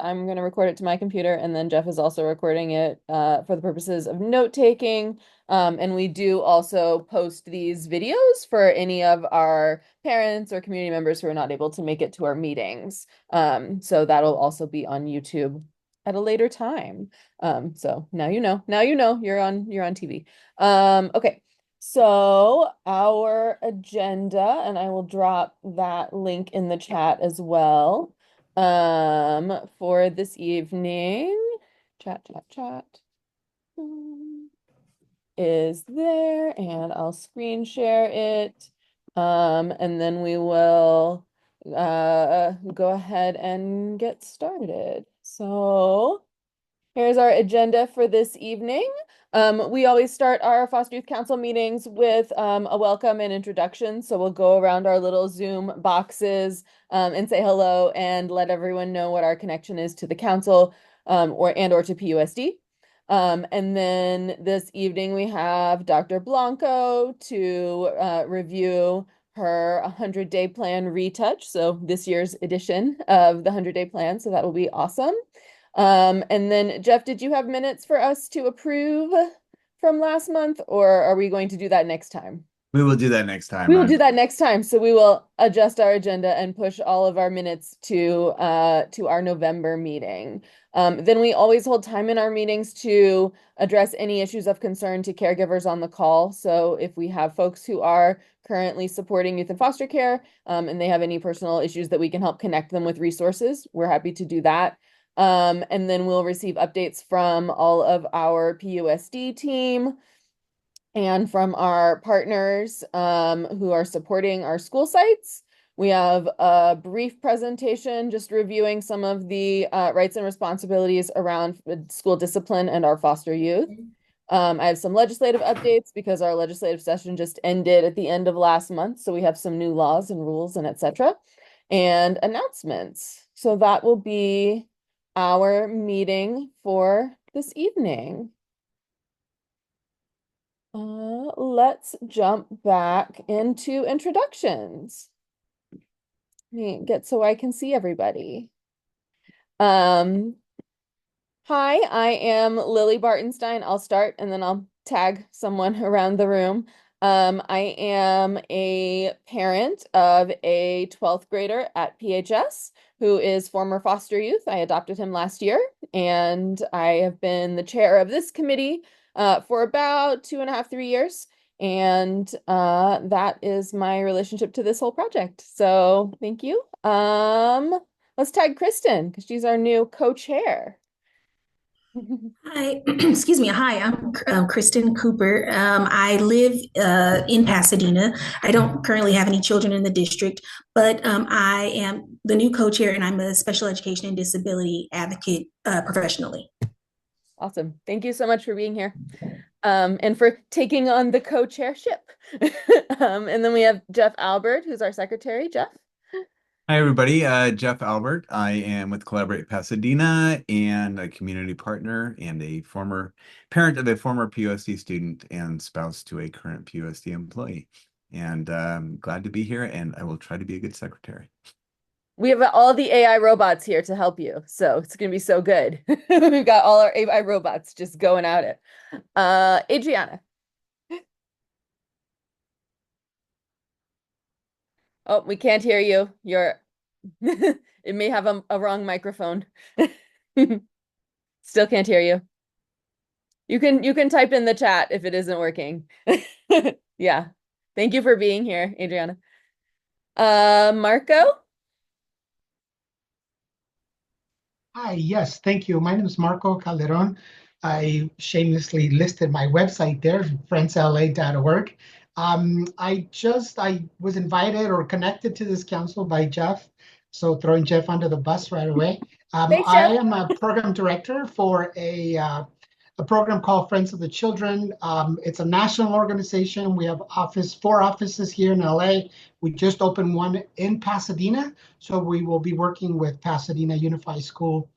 I'm going to record it to my computer, and then Jeff is also recording it for the purposes of note taking. And we do also post these videos for any of our parents or community members who are not able to make it to our meetings. So that'll also be on YouTube at a later time. So now you know. Now you know you're on TV. Okay. So our agenda, and I will drop that link in the chat as well, for this evening. Chat, is there, and I'll screen share it. And then we will go ahead and get started. So here's our agenda for this evening. We always start our Foster Youth Council meetings with a welcome and introduction. So we'll go around our little Zoom boxes and say hello and let everyone know what our connection is to the council or to PUSD. And then this evening we have Dr. Blanco to review her 100-day plan retouch. So this year's edition of the 100-day plan. So that will be awesome. And then Jeff, did you have minutes for us to approve from last month, or are we going to do that next time? We will do that next time. We will do that next time. So we will adjust our agenda and push all of our minutes to our November meeting. Then we always hold time in our meetings to address any issues of concern to caregivers on the call. So if we have folks who are currently supporting youth and foster care, and they have any personal issues that we can help connect them with resources, we're happy to do that. And then we'll receive updates from all of our PUSD team and from our partners who are supporting our school sites. We have a brief presentation just reviewing some of the rights and responsibilities around school discipline and our foster youth. I have some legislative updates because our legislative session just ended at the end of last month. So we have some new laws and rules and etc. And announcements. So that will be our meeting for this evening. Let's jump back into introductions. Let me get so I can see everybody. Hi, I am Lily Bartenstein. I'll start and then I'll tag someone around the room. I am a parent of a 12th grader at PHS who is former foster youth. I adopted him last year, and I have been the chair of this committee for about 2.5, 3 years. And that is my relationship to this whole project. So thank you. Let's tag Kristen because she's our new co-chair. Hi, excuse me. Hi, I'm Kristen Cooper. I live in Pasadena. I don't currently have any children in the district, but I am the new co-chair and I'm a special education and disability advocate professionally. Awesome. Thank you so much for being here. And for taking on the co-chairship. And then we have Jeff Albert, who's our secretary. Jeff? Hi, everybody. Jeff Albert. I am with Collaborate Pasadena and a community partner and a former parent of a former PUSD student and spouse to a current PUSD employee. And glad to be here, and I will try to be a good secretary. We have all the AI robots here to help you, so it's going to be so good. We've got all our AI robots just going at it. Adriana. Oh, we can't hear you. It may have a wrong microphone. Still can't hear you. You can type in the chat if it isn't working. Yeah. Thank you for being here, Adriana. Marco? Hi, yes, thank you. My name is Marco Calderon. I shamelessly listed my website there, friendsla.org. I was invited or connected to this council by Jeff, so throwing Jeff under the bus right away. Thanks, I Jeff. am a program director for a program called Friends of the Children. It's a national organization. We have four offices here in LA. We just opened one in Pasadena. So we will be working with Pasadena Unified School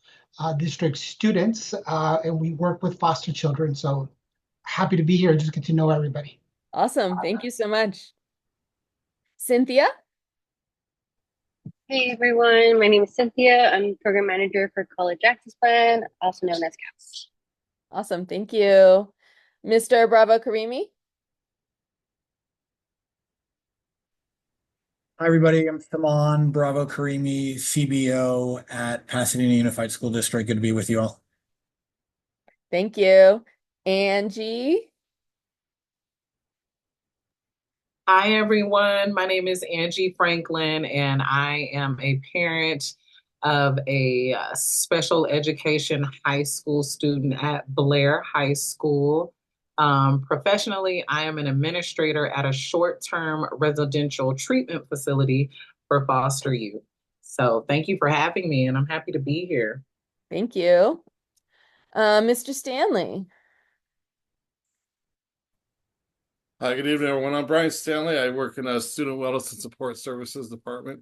District students, and we work with foster children. So happy to be here and just get to know everybody. Awesome. Thank you so much. Cynthia? Hey everyone, my name is Cynthia. I'm Program Manager for College Access Plan, also known as CAPS. Awesome, thank you. Mr. Bravo Karimi? Hi, everybody. I'm Saman Bravo Karimi, CBO at Pasadena Unified School District. Good to be with you all. Thank you. Angie? Hi, everyone. My name is Angie Franklin, and I am a parent of a special education high school student at Blair High School. Professionally, I am an administrator at a short-term residential treatment facility for foster youth. So thank you for having me, and I'm happy to be here. Thank you. Mr. Stanley? Hi, good evening, everyone. I'm Brian Stanley. I work in a Student Wellness and Support Services Department,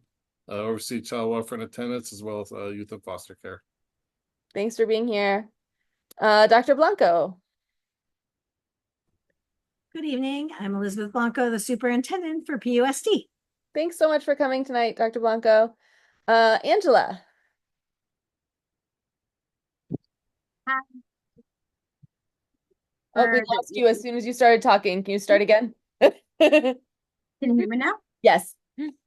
oversee child welfare and attendance, as well as youth and foster care. Thanks for being here. Dr. Blanco? Good evening. I'm Elizabeth Blanco, the superintendent for PUSD. Thanks so much for coming tonight, Dr. Blanco. Angela? Hi. Oh, we lost you as soon as you started talking. Can you start again? Can you hear me now? Yes.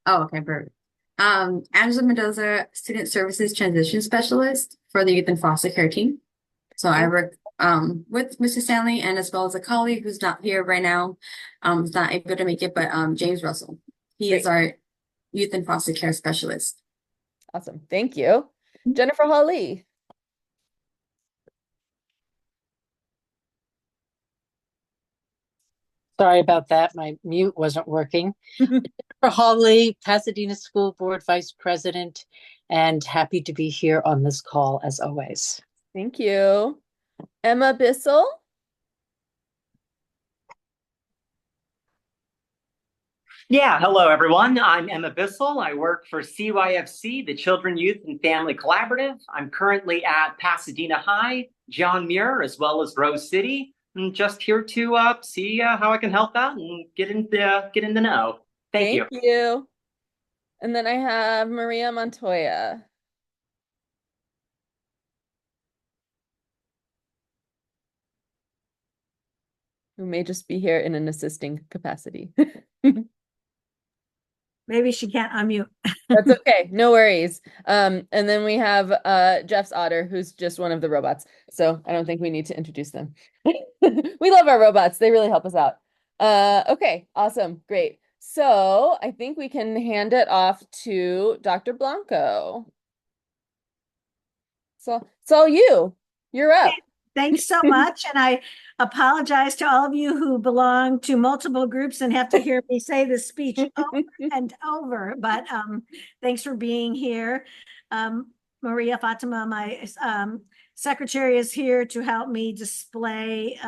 Oh, okay, perfect. Angela Mendoza, Student Services Transition Specialist for the Youth and Foster Care team. So I work with Mr. Stanley and as well as a colleague who's not here right now, who's not able to make it, but James Russell. He is our Youth and Foster Care Specialist. Awesome. Thank you. Jennifer Hawley. Sorry about that. My mute wasn't working. Jennifer Hawley, Pasadena School Board Vice President, and happy to be here on this call as always. Thank you. Emma Bissell. Yeah, hello everyone. I'm Emma Bissell. I work for CYFC, the Children, Youth, and Family Collaborative. I'm currently at Pasadena High, John Muir, as well as Rose City. I'm just here to see how I can help out and get in the know. Thank you. Thank you. And then I have Maria Montoya. Who may just be here in an assisting capacity. Maybe she can't unmute. That's okay. No worries. And then we have Jeff's otter, who's just one of the robots. So I don't think we need to introduce them. We love our robots. They really help us out. Okay, awesome. Great. So I think we can hand it off to Dr. Blanco. So it's all you. You're up. Thanks so much. And I apologize to all of you who belong to multiple groups and have to hear me say this speech over and over. But thanks for being here. Maria Fatima, my secretary, is here to help me display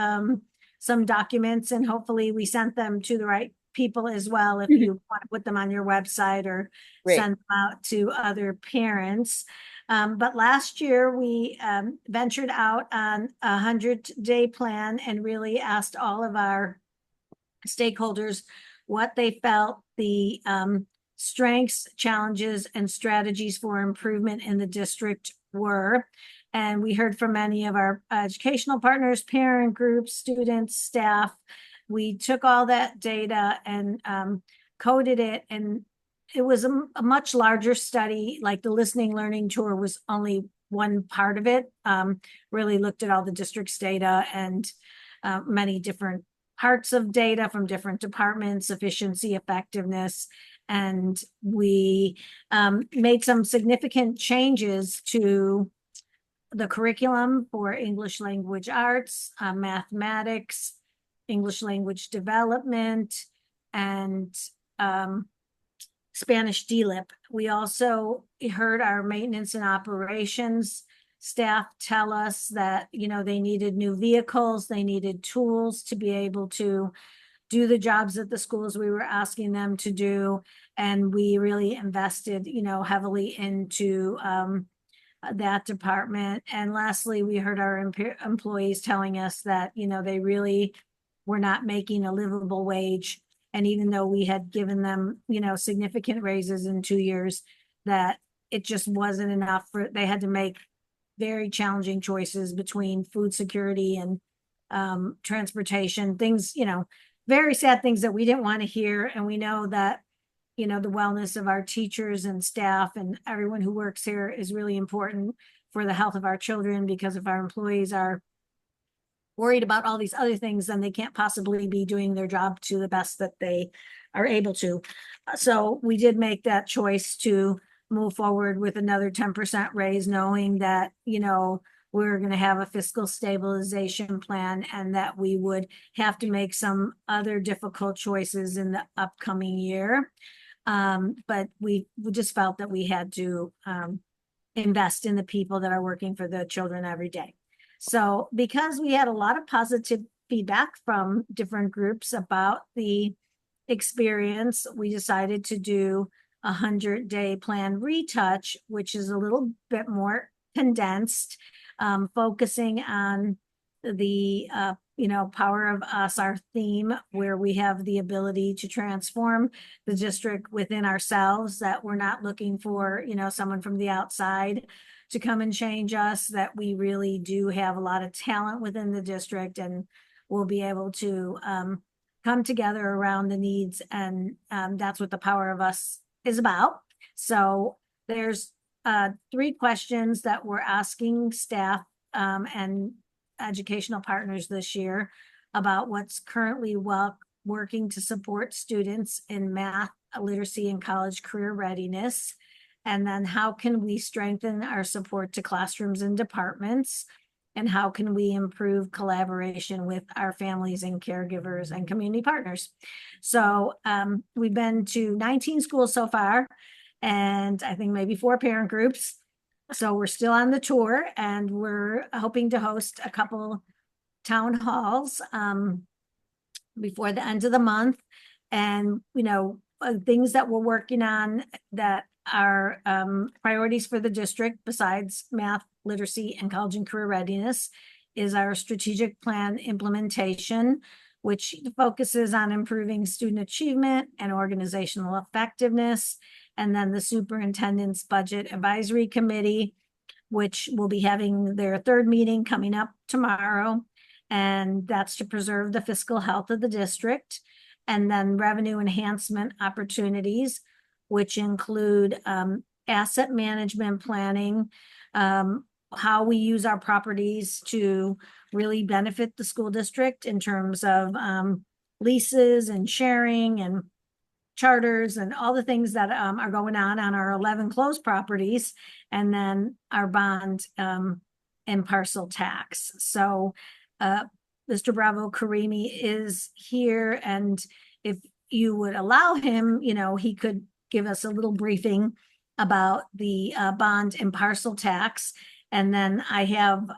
some documents, and hopefully we sent them to the right people as well if you want to put them on your website or send them out to other parents. But last year we ventured out on a 100-day plan and really asked all of our stakeholders what they felt the strengths, challenges, and strategies for improvement in the district were. And we heard from many of our educational partners, parent groups, students, staff. We took all that data and coded it, and it was a much larger study. Like the listening learning tour was only one part of it. Really looked at all the district's data and many different parts of data from different departments, efficiency, effectiveness. And we made some significant changes to the curriculum for English language arts, mathematics, English language development, and Spanish DLIP. We also heard our maintenance and operations staff tell us that, you know, they needed new vehicles, they needed tools to be able to do the jobs at the schools we were asking them to do. And we really invested, you know, heavily into that department. And lastly, we heard our employees telling us that, you know, they really were not making a livable wage. And even though we had given them, you know, significant raises in 2 years, that it just wasn't enough they had to make very challenging choices between food security and transportation, things, very sad things that we didn't want to hear. And we know that, the wellness of our teachers and staff and everyone who works here is really important for the health of our children, because if our employees are worried about all these other things, then they can't possibly be doing their job to the best that they are able to. So we did make that choice to move forward with another 10% raise, knowing that, we're going to have a fiscal stabilization plan and that we would have to make some other difficult choices in the upcoming year. But we just felt that we had to invest in the people that are working for the children every day. So because we had a lot of positive feedback from different groups about the experience, we decided to do a 100-day plan retouch, which is a little bit more condensed, focusing on the power of us, our theme, where we have the ability to transform the district within ourselves, that we're not looking for someone from the outside to come and change us, that we really do have a lot of talent within the district, and we'll be able to come together around the needs, and that's what the power of us is about. So there's 3 questions that we're asking staff and educational partners this year about what's currently working to support students in math, literacy, and college career readiness. And then how can we strengthen our support to classrooms and departments? And how can we improve collaboration with our families and caregivers and community partners? So we've been to 19 schools so far, and I think maybe 4 parent groups. So we're still on the tour, and we're hoping to host a couple town halls before the end of the month. And, things that we're working on that are priorities for the district, besides math, literacy, and college and career readiness, is our strategic plan implementation, which focuses on improving student achievement and organizational effectiveness. And then the superintendent's budget advisory committee, which will be having their 3rd meeting coming up tomorrow. And that's to preserve the fiscal health of the district. And then revenue enhancement opportunities, which include asset management planning, how we use our properties to really benefit the school district in terms of leases and sharing and charters and all the things that are going on our 11 closed properties, and then our bond and parcel tax. So Mr. Bravo Karimi is here, and if you would allow him, he could give us a little briefing about the bond and parcel tax. And then I have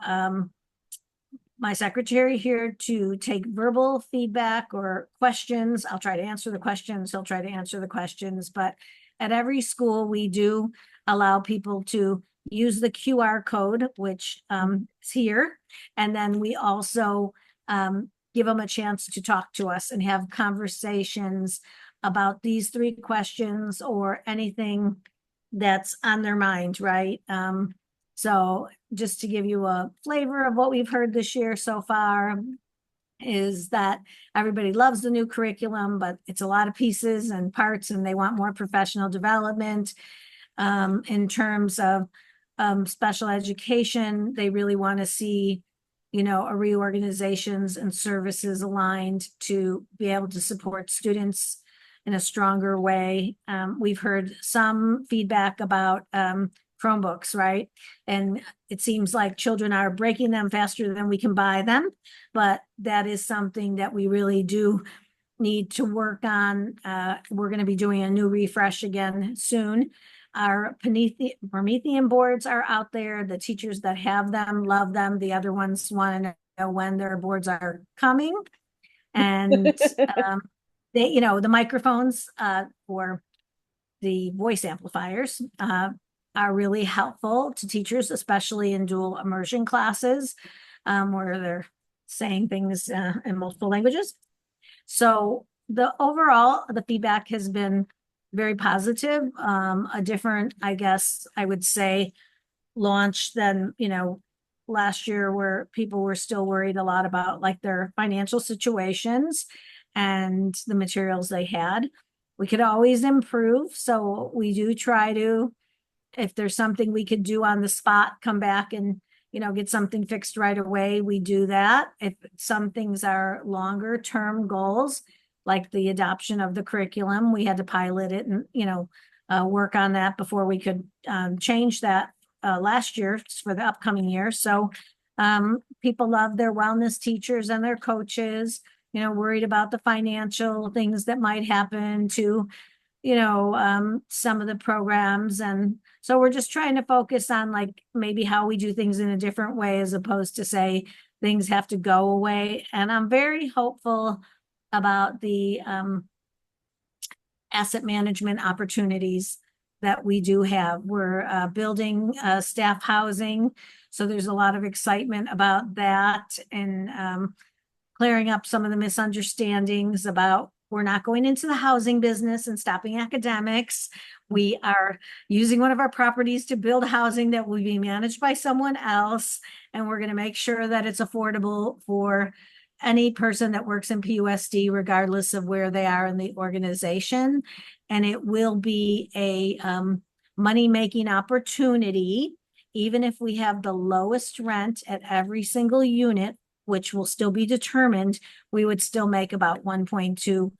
my secretary here to take verbal feedback or questions. I'll try to answer the questions. He'll try to answer the questions. But at every school, we do allow people to use the QR code, which is here. And then we also give them a chance to talk to us and have conversations about these 3 questions or anything that's on their mind, right? So just to give you a flavor of what we've heard this year so far is that everybody loves the new curriculum, but it's a lot of pieces and parts, and they want more professional development. In terms of special education, they really want to see, a reorganizations and services aligned to be able to support students in a stronger way. We've heard some feedback about Chromebooks, right? And it seems like children are breaking them faster than we can buy them, but that is something that we really do need to work on. We're going to be doing a new refresh again soon. Our Promethean boards are out there. The teachers that have them love them. The other ones want to know when their boards are coming. And they, the microphones for the voice amplifiers are really helpful to teachers, especially in dual immersion classes, where they're saying things in multiple languages. So the feedback has been very positive, a different, I guess I would say, launch than, last year where people were still worried a lot about like their financial situations and the materials they had. We could always improve. So we do try to, if there's something we could do on the spot, come back and, get something fixed right away, we do that. If some things are longer term goals, like the adoption of the curriculum, we had to pilot it and, work on that before we could change that last year for the upcoming year. So people love their wellness teachers and their coaches, worried about the financial things that might happen to, some of the programs. And so we're just trying to focus on like maybe how we do things in a different way, as opposed to say things have to go away. And I'm very hopeful about the asset management opportunities that we do have. We're building staff housing. So there's a lot of excitement about that, and clearing up some of the misunderstandings about we're not going into the housing business and stopping academics. We are using one of our properties to build housing that will be managed by someone else. And we're going to make sure that it's affordable for any person that works in PUSD, regardless of where they are in the organization. And it will be a money-making opportunity, even if we have the lowest rent at every single unit, which will still be determined, we would still make about $1.2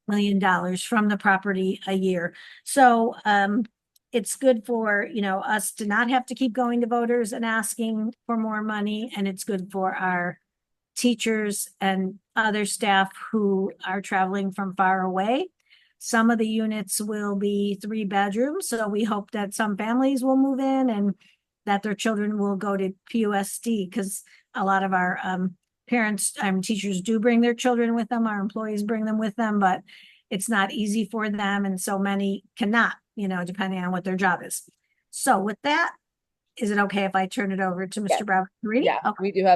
million from the property a year. So it's good for, us to not have to keep going to voters and asking for more money. And it's good for our teachers and other staff who are traveling from far away. Some of the units will be 3 bedrooms. So we hope that some families will move in and that their children will go to PUSD, because a lot of our parents, teachers do bring their children with them. Our employees bring them with them, but it's not easy for them. And so many cannot, depending on what their job is. So with that, is it okay if I turn it over to Mr. Bravo? Yeah, okay.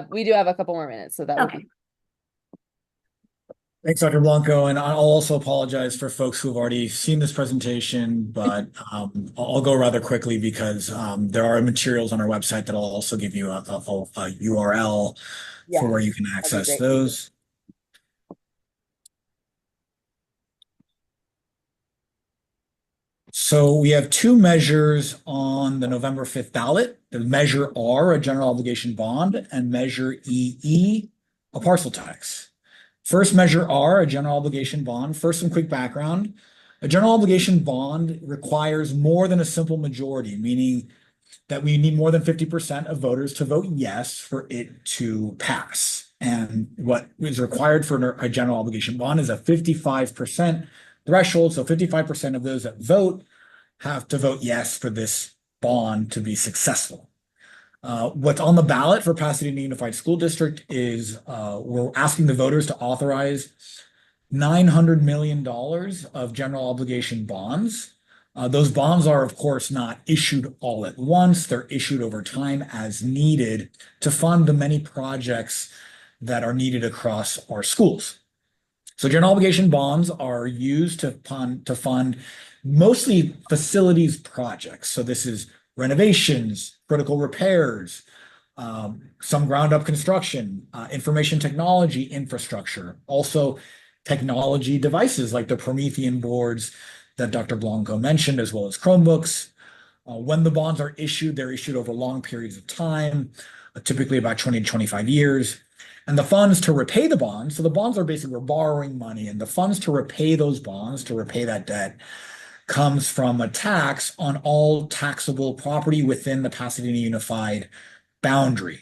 We do have a couple more minutes, so that would be. Thanks, Dr. Blanco. And I'll also apologize for folks who have already seen this presentation, but I'll go rather quickly because there are materials on our website that I'll also give you a URL for where you can access those. So we have 2 measures on the November 5th ballot: the Measure R, a general obligation bond, and Measure EE, a parcel tax. First, Measure R, a general obligation bond. First, some quick background. A general obligation bond requires more than a simple majority, meaning that we need more than 50% of voters to vote yes for it to pass. And what is required for a general obligation bond is a 55% threshold. So 55% of those that vote have to vote yes for this bond to be successful. What's on the ballot for Pasadena Unified School District is we're asking the voters to authorize $900 million of general obligation bonds. Those bonds are, of course, not issued all at once. They're issued over time as needed to fund the many projects that are needed across our schools. So general obligation bonds are used to fund mostly facilities projects. So this is renovations, critical repairs, some ground up construction, information technology infrastructure, also technology devices like the Promethean boards that Dr. Blanco mentioned, as well as Chromebooks. When the bonds are issued, they're issued over long periods of time, typically about 20 to 25 years. And the funds to repay the bonds, so the bonds are basically, we're borrowing money, and the funds to repay those bonds, to repay that debt, comes from a tax on all taxable property within the Pasadena Unified boundary.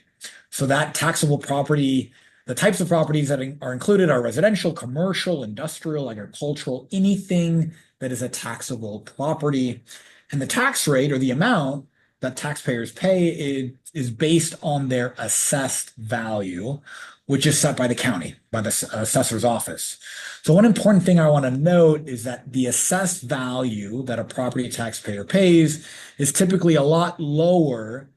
So that taxable property, the types of properties that are included are residential, commercial, industrial, agricultural, anything that is a taxable property. And the tax rate, or the amount that taxpayers pay, is based on their assessed value, which is set by the county, by the assessor's office. So one important thing I want to note is that the assessed value that a property taxpayer pays is typically a lot lower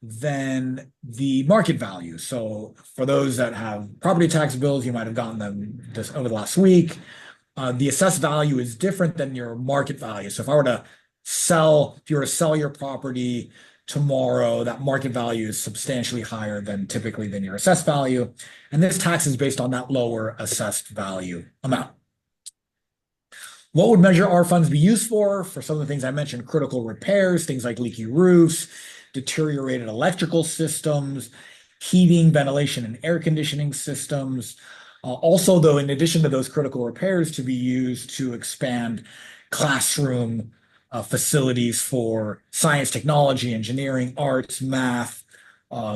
than the market value. So for those that have property tax bills, you might have gotten them just over the last week. the assessed value is different than your market value. So if you were to sell your property tomorrow, that market value is substantially higher than typically than your assessed value. And this tax is based on that lower assessed value amount. What would Measure R funds be used for? For some of the things I mentioned, critical repairs, things like leaky roofs, deteriorated electrical systems, heating, ventilation, and air conditioning systems. Also, though, in addition to those critical repairs, to be used to expand classroom facilities for science, technology, engineering, arts, math,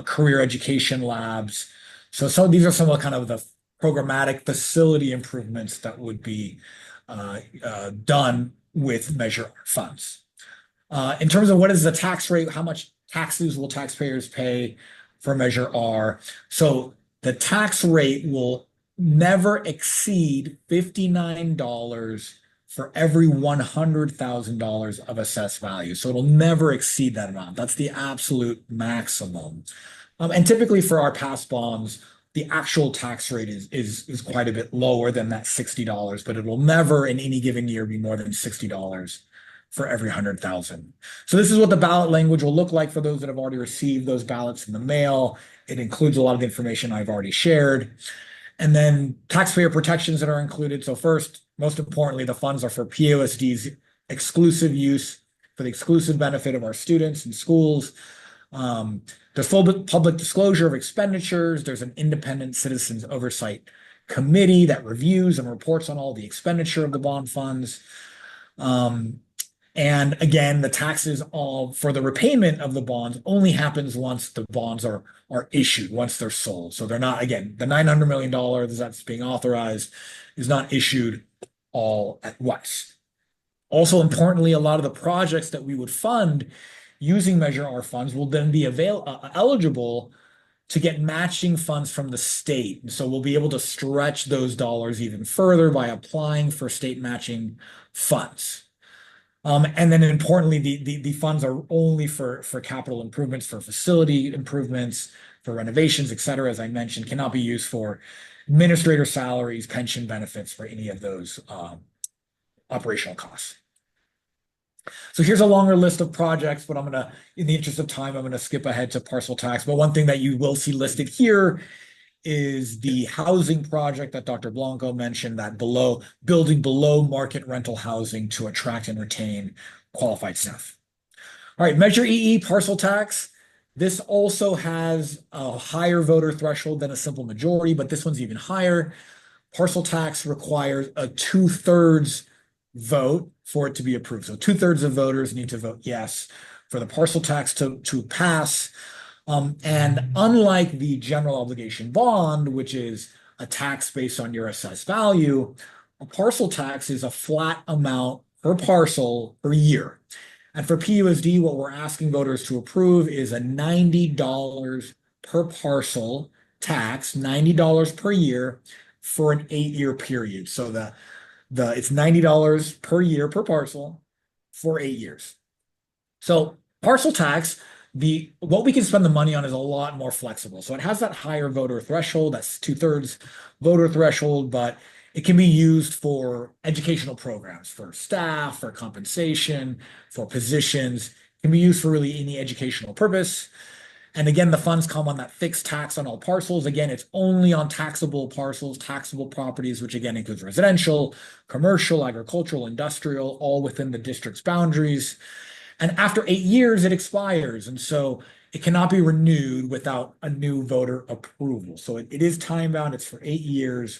career education labs. So these are some of the kind of the programmatic facility improvements that would be done with Measure R funds. In terms of what is the tax rate, how much taxes will taxpayers pay for Measure R? So the tax rate will never exceed $59 for every $100,000 of assessed value. So it'll never exceed that amount. That's the absolute maximum. And typically for our past bonds, the actual tax rate is quite a bit lower than that $60, but it will never in any given year be more than $60 for every 100,000. So this is what the ballot language will look like for those that have already received those ballots in the mail. It includes a lot of the information I've already shared. And then taxpayer protections that are included. So first, most importantly, the funds are for POSD's exclusive use for the exclusive benefit of our students and schools. There's full public disclosure of expenditures. There's an independent citizens oversight committee that reviews and reports on all the expenditure of the bond funds. And again, the taxes for the repayment of the bonds only happens once the bonds are issued, once they're sold. So they're not, again, the $900 million that's being authorized is not issued all at once. Also, importantly, a lot of the projects that we would fund using Measure R funds will then be eligible to get matching funds from the state. And so we'll be able to stretch those dollars even further by applying for state matching funds. And then importantly, the funds are only for capital improvements, for facility improvements, for renovations, et cetera, as I mentioned, cannot be used for administrator salaries, pension benefits, for any of those operational costs. So here's a longer list of projects, but in the interest of time, I'm gonna skip ahead to parcel tax. But one thing that you will see listed here is the housing project that Dr. Blanco mentioned, that building below market rental housing to attract and retain qualified staff. All right, Measure EE parcel tax. This also has a higher voter threshold than a simple majority, but this one's even higher. Parcel tax requires a 2/3 vote for it to be approved. So 2/3 of voters need to vote yes for the parcel tax to pass. And unlike the general obligation bond, which is a tax based on your assessed value, a parcel tax is a flat amount per parcel per year. And for PUSD, what we're asking voters to approve is a $90 per parcel tax, $90 per year for an 8-year period. So it's $90 per year per parcel for 8 years. So parcel tax, what we can spend the money on is a lot more flexible. So it has that higher voter threshold, that's 2/3 voter threshold, but it can be used for educational programs, for staff, for compensation, for positions. It can be used for really any educational purpose. And again, the funds come on that fixed tax on all parcels. Again, it's only on taxable parcels, taxable properties, which again includes residential, commercial, agricultural, industrial, all within the district's boundaries. And after 8 years, it expires. And so it cannot be renewed without a new voter approval. So it is time bound, it's for 8 years.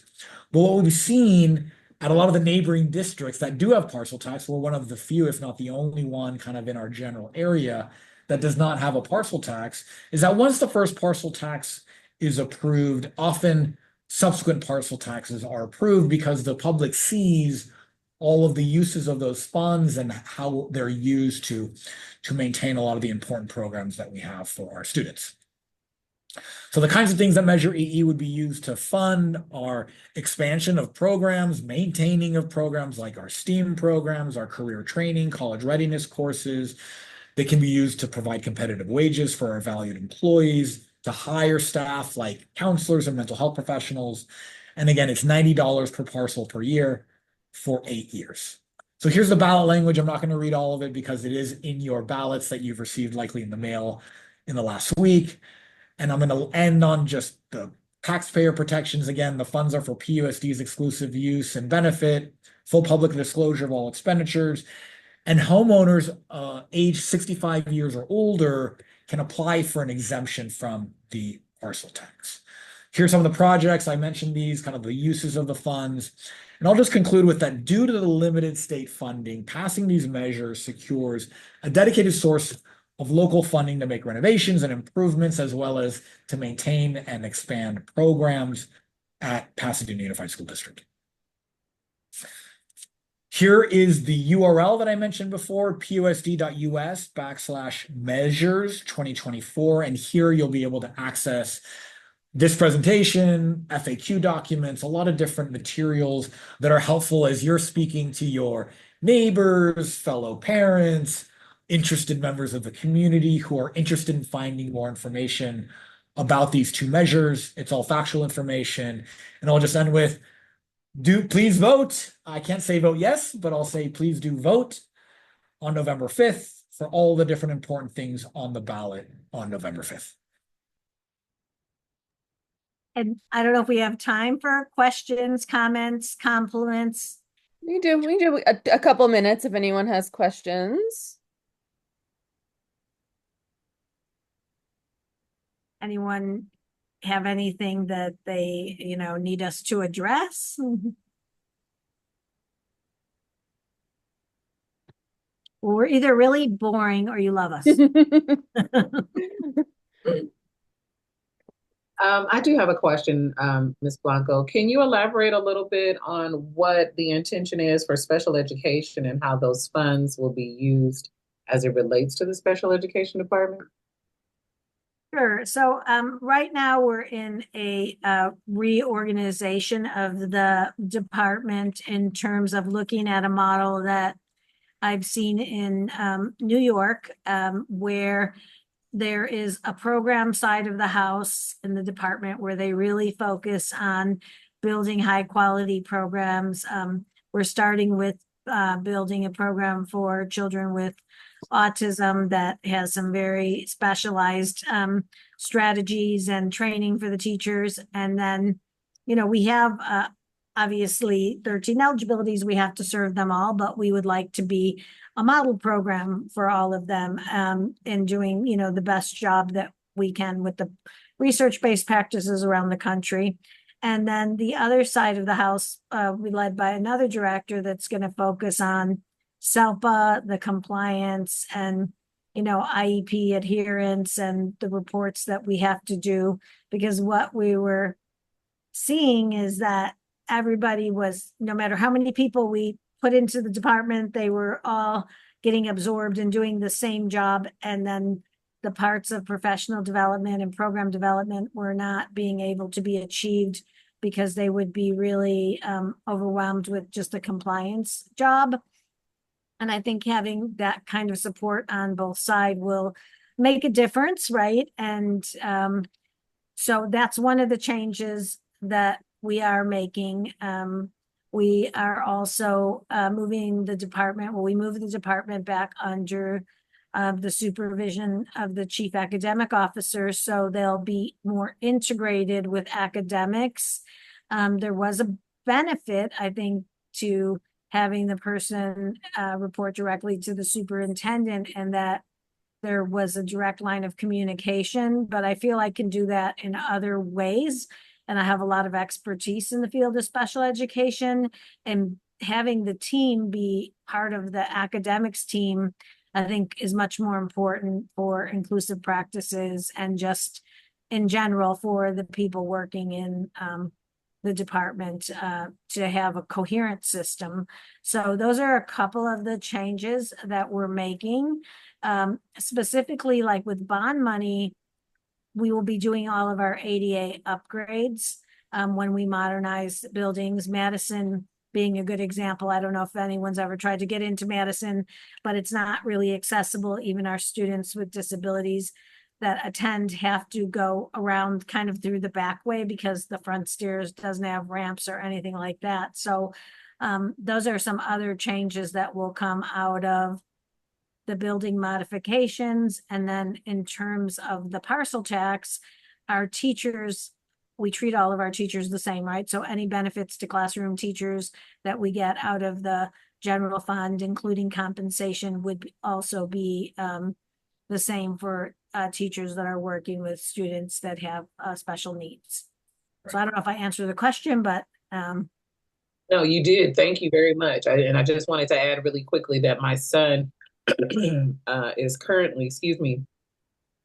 But what we've seen at a lot of the neighboring districts that do have parcel tax, we're one of the few, if not the only one kind of in our general area that does not have a parcel tax, is that once the first parcel tax is approved, often subsequent parcel taxes are approved because the public sees all of the uses of those funds and how they're used to maintain a lot of the important programs that we have for our students. So the kinds of things that Measure EE would be used to fund are expansion of programs, maintaining of programs like our STEAM programs, our career training, college readiness courses. They can be used to provide competitive wages for our valued employees, to hire staff like counselors and mental health professionals. And again, it's $90 per parcel per year for 8 years. So here's the ballot language. I'm not going to read all of it because it is in your ballots that you've received likely in the mail in the last week. And I'm going to end on just the taxpayer protections. Again, the funds are for PUSD's exclusive use and benefit, full public disclosure of all expenditures, and homeowners age 65 years or older can apply for an exemption from the parcel tax. Here's some of the projects. I mentioned these, kind of the uses of the funds. And I'll just conclude with that due to the limited state funding, passing these measures secures a dedicated source of local funding to make renovations and improvements, as well as to maintain and expand programs at Pasadena Unified School District. Here is the URL that I mentioned before, pusd.us/measures 2024. And here you'll be able to access this presentation, FAQ documents, a lot of different materials that are helpful as you're speaking to your neighbors, fellow parents, interested members of the community who are interested in finding more information about these two measures. It's all factual information. And I'll just end with, please vote. I can't say vote yes, but I'll say please do vote on November 5th for all the different important things on the ballot on November 5th. And I don't know if we have time for questions, comments, compliments. We do a couple minutes if anyone has questions. Anyone have anything that they, need us to address? Well, we're either really boring or you love us. I do have a question, Ms. Blanco. Can you elaborate a little bit on what the intention is for special education and how those funds will be used as it relates to the special education department? Sure. So right now we're in a reorganization of the department in terms of looking at a model that I've seen in New York, where there is a program side of the house in the department where they really focus on building high quality programs. We're starting with building a program for children with autism that has some very specialized strategies and training for the teachers. And then, we have obviously 13 eligibilities. We have to serve them all, but we would like to be a model program for all of them, and doing, the best job that we can with the research-based practices around the country. And then the other side of the house, we led by another director that's going to focus on SELPA, the compliance, and IEP adherence and the reports that we have to do, because what we were seeing is that everybody was, no matter how many people we put into the department, they were all getting absorbed and doing the same job. And then the parts of professional development and program development were not being able to be achieved because they would be really overwhelmed with just a compliance job. And I think having that kind of support on both sides will make a difference, right? And so that's one of the changes that we are making. We are also moving the department. Well, we moved the department back under the supervision of the chief academic officer, so they'll be more integrated with academics. There was a benefit, I think, to having the person report directly to the superintendent, and that there was a direct line of communication, but I feel I can do that in other ways. And I have a lot of expertise in the field of special education, and having the team be part of the academics team, I think, is much more important for inclusive practices and just in general for the people working in the department to have a coherent system. So those are a couple of the changes that we're making. Specifically, like with bond money, we will be doing all of our ADA upgrades when we modernize buildings. Madison being a good example. I don't know if anyone's ever tried to get into Madison, but it's not really accessible. Even our students with disabilities that attend have to go around kind of through the back way because the front stairs doesn't have ramps or anything like that. So those are some other changes that will come out of the building modifications. And then in terms of the parcel tax, our teachers, we treat all of our teachers the same, right? So any benefits to classroom teachers that we get out of the general fund, including compensation, would also be the same for teachers that are working with students that have special needs. So I don't know if I answered the question, but no, you did. Thank you very much. And I just wanted to add really quickly that my son is currently,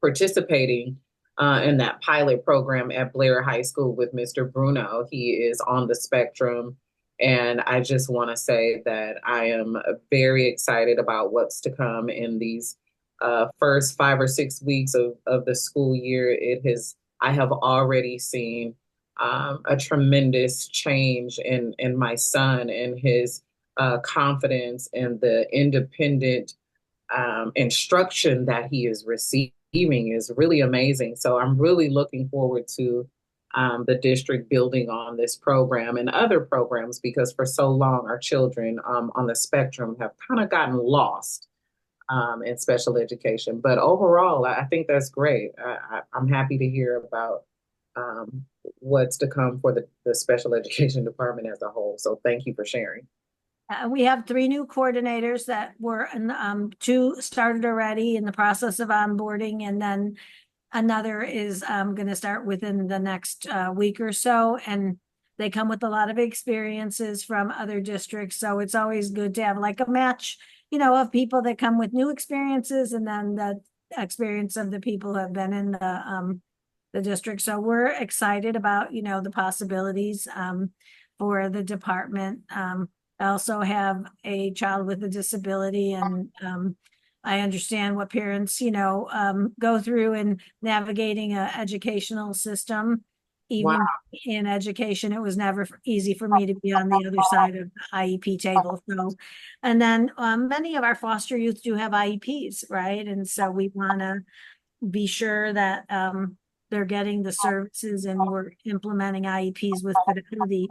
participating in that pilot program at Blair High School with Mr. Bruno. He is on the spectrum. And I just want to say that I am very excited about what's to come in these first 5 or 6 weeks of the school year. I have already seen a tremendous change in my son and his confidence and the independent instruction that he is receiving is really amazing. So I'm really looking forward to the district building on this program and other programs, because for so long our children on the spectrum have kind of gotten lost in special education. But overall, I think that's great. I'm happy to hear about what's to come for the special education department as a whole. So thank you for sharing. We have 3 new coordinators that were, 2 started already in the process of onboarding, and then another is going to start within the next week or so. And they come with a lot of experiences from other districts. So it's always good to have like a match, of people that come with new experiences, and then the experience of the people who have been in the district. So we're excited about, the possibilities for the department. I also have a child with a disability, and I understand what parents, go through in navigating an educational system. Even in education, it was never easy for me to be on the other side of the IEP table. So, and then many of our foster youth do have IEPs, right? And so we want to be sure that they're getting the services, and we're implementing IEPs with fidelity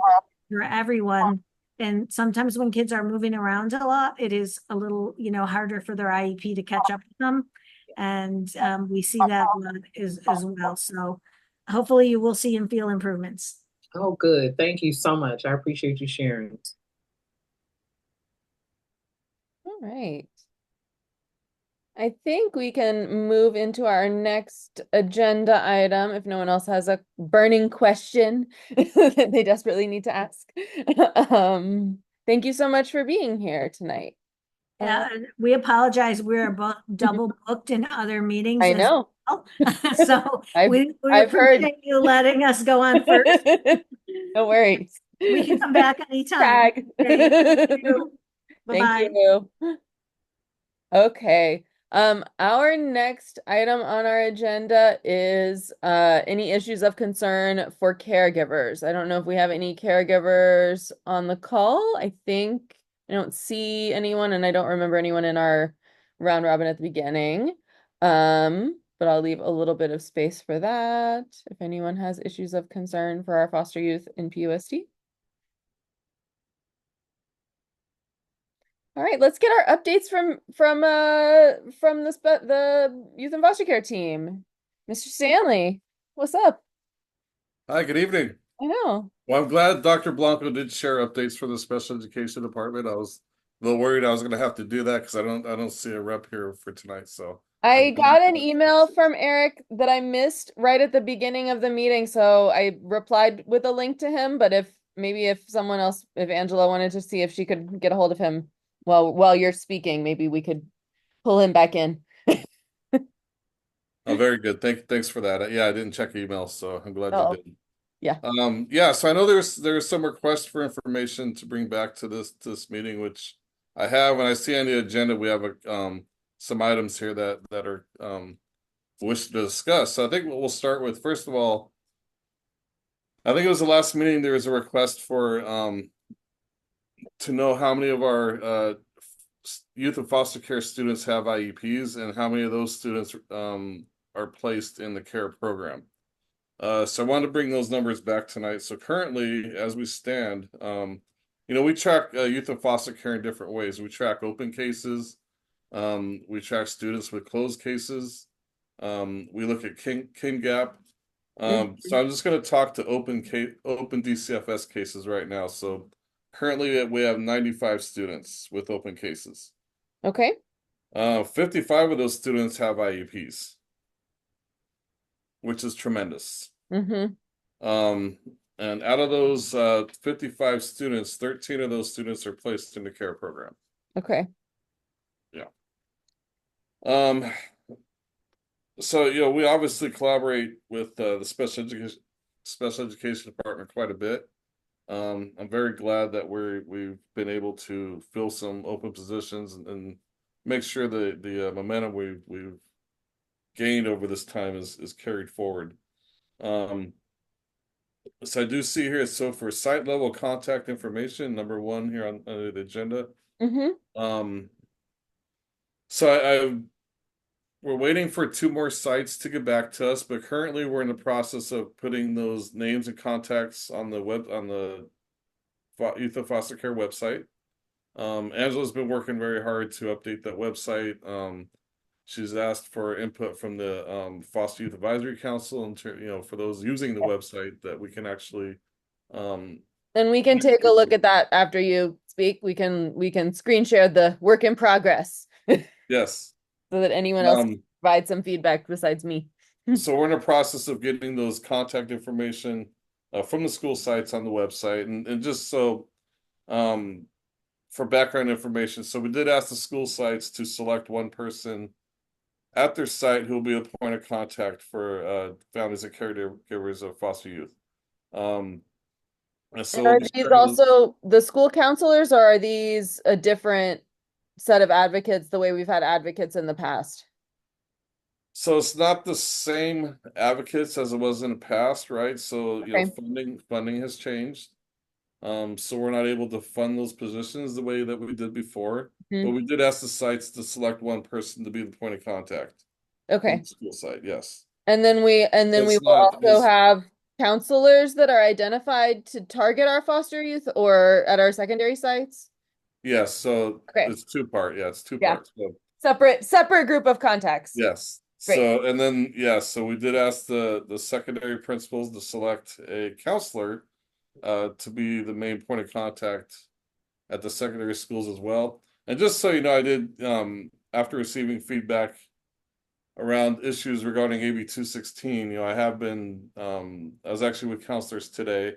for everyone. And sometimes when kids are moving around a lot, it is a little, harder for their IEP to catch up with them. And we see that as well. So hopefully you will see and feel improvements. Oh, good. Thank you so much. I appreciate you sharing. All right. I think we can move into our next agenda item if no one else has a burning question that they desperately need to ask. Thank you so much for being here tonight. We apologize. We're both double booked in other meetings. I know. Well. So we I've heard you letting us go on first. No worries. We can come back anytime. Tag. Thank you. Bye-bye. Thank you. Okay. Our next item on our agenda is any issues of concern for caregivers. I don't know if we have any caregivers on the call. I think I don't see anyone, and I don't remember anyone in our round robin at the beginning. But I'll leave a little bit of space for that if anyone has issues of concern for our foster youth in PUST. All right, let's get our updates from the youth and foster care team. Mr. Stanley, what's up? Hi, good evening. I know. Well, I'm glad Dr. Blanco did share updates for the special education department. I was a little worried I was going to have to do that because I don't see a rep here for tonight. So I got an email from Eric that I missed right at the beginning of the meeting, so I replied with a link to him. But if someone else, if Angela wanted to see if she could get a hold of him while you're speaking, maybe we could pull him back in. Oh, very good. Thanks for that. Yeah, I didn't check emails, so I'm glad you did. Yeah. Yeah, so I know there's some requests for information to bring back to this meeting, which I have, and I see on the agenda we have some items here that are wish to discuss. So I think we'll start with, first of all, I think it was the last meeting there was a request for to know how many of our youth and foster care students have IEPs and how many of those students are placed in the CARE program. So I wanted to bring those numbers back tonight. So currently, as we stand, we track youth in foster care in different ways. We track open cases. We track students with closed cases. We look at King Gap. So I'm just going to talk to open DCFS cases right now. So currently we have 95 students with open cases. Okay. 55 of those students have IEPs, which is tremendous. Mm-hmm. And out of those 55 students, 13 of those students are placed in the care program. Okay. Yeah. So, we obviously collaborate with the special education department quite a bit. I'm very glad that we've been able to fill some open positions and make sure the momentum we've gained over this time is carried forward. So I do see here, so for site level contact information, number 1 here on the agenda. Mm-hmm. So we're waiting for 2 more sites to get back to us, but currently we're in the process of putting those names and contacts on the Youth in Foster Care website. Angela's been working very hard to update that website. She's asked for input from the Foster Youth Advisory Council, and for those using the website, that we can actually. And we can take a look at that after you speak. We can screen share the work in progress. Yes. So that anyone else can provide some feedback besides me. So we're in the process of getting those contact information from the school sites on the website, and just so for background information. So we did ask the school sites to select one person at their site who will be a point of contact for families and caregivers of foster youth. And so are these also the school counselors, or are these a different set of advocates the way we've had advocates in the past? So it's not the same advocates as it was in the past, right? So funding has changed. So we're not able to fund those positions the way that we did before. But we did ask the sites to select one person to be the point of contact. Okay. On the school site, yes. And then we will also have counselors that are identified to target our foster youth or at our secondary sites. Yes, so it's 2-part. Yeah, it's 2 parts. So, separate group of contacts. yes. Great. So and then so we did ask the secondary principals to select a counselor to be the main point of contact at the secondary schools as well. And just so you know, I did after receiving feedback around issues regarding AB 216, I have been I was actually with counselors today.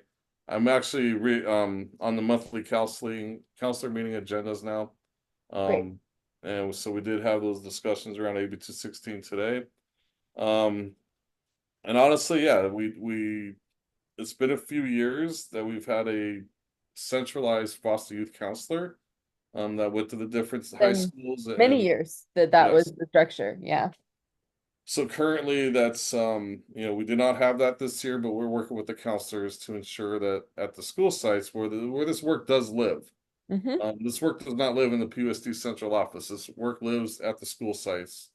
I'm actually on the monthly counselor meeting agendas now. And so we did have those discussions around AB 216 today. And honestly, it's been a few years that we've had a centralized foster youth counselor that went to the different high schools. Many years that was the structure. Yeah. So currently that's, we did not have that this year, but we're working with the counselors to ensure that at the school sites where this work does live, this work does not live in the PUSD central office. This work lives at the school sites.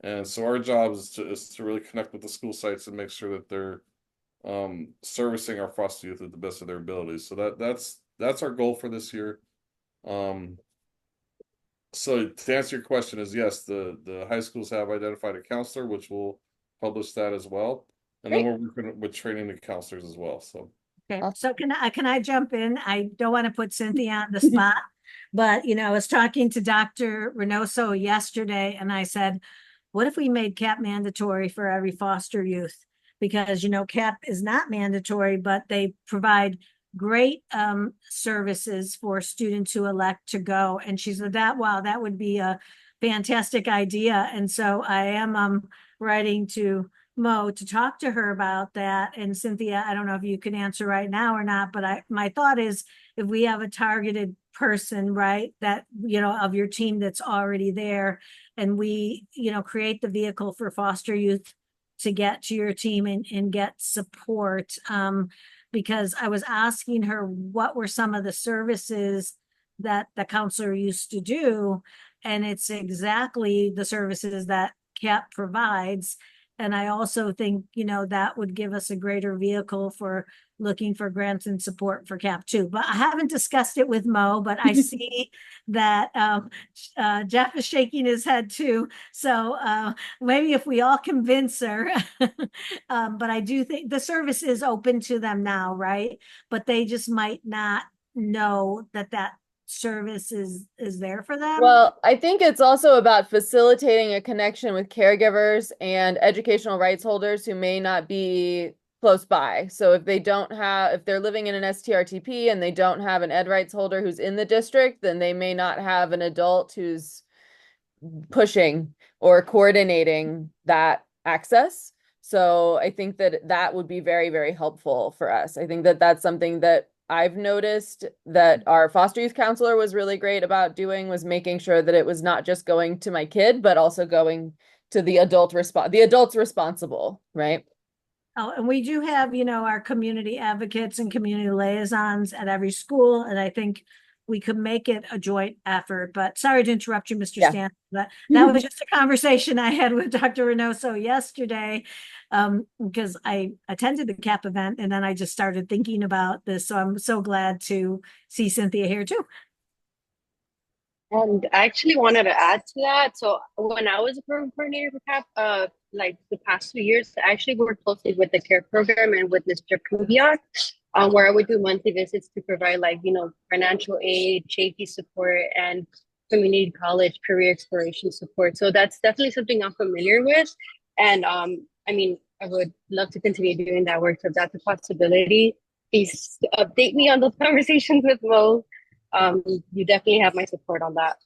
And so our job is to really connect with the school sites and make sure that they're servicing our foster youth at the best of their abilities. So that's our goal for this year. So to answer your question is yes, the high schools have identified a counselor, which will publish that as well. And then we're working with training the counselors as well. So okay. So can I jump in? I don't want to put Cynthia on the spot, but I was talking to Dr. Reynoso yesterday and I said, what if we made CAP mandatory for every foster youth? Because CAP is not mandatory, but they provide great services for students who elect to go. And she said that would be a fantastic idea. And so I am writing to Mo to talk to her about that. And Cynthia, I don't know if you can answer right now or not, but my thought is if we have a targeted person, right, that, of your team that's already there, and we, create the vehicle for foster youth to get to your team and get support. Because I was asking her what were some of the services that the counselor used to do. And it's exactly the services that CAP provides. And I also think, that would give us a greater vehicle for looking for grants and support for CAP too. But I haven't discussed it with Mo, but I see that Jeff is shaking his head too. So maybe if we all convince her, but I do think the service is open to them now, right? But they just might not know that service is there for them. Well, I think it's also about facilitating a connection with caregivers and educational rights holders who may not be close by. So if they're living in an STRTP and they don't have an ed rights holder who's in the district, then they may not have an adult who's pushing or coordinating that access. So I think that would be very, very helpful for us. I think that that's something that I've noticed that our foster youth counselor was really great about doing, was making sure that it was not just going to my kid, but also going to the adults responsible, right? Oh, and we do have, our community advocates and community liaisons at every school. And I think we could make it a joint effort, but sorry to interrupt you, Mr. Stan, but that was just a conversation I had with Dr. Reynoso yesterday, because I attended the CAP event and then I just started thinking about this. So I'm so glad to see Cynthia here too. And I actually wanted to add to that. So when I was a program coordinator for CAP, like the past 2 years, I actually worked closely with the CARE program and with Mr. Kubiak, where I would do monthly visits to provide financial aid, safety support, and community college career exploration support. So that's definitely something I'm familiar with. And I would love to continue doing that work. So if that's a possibility, please update me on those conversations with Mo. You definitely have my support on that.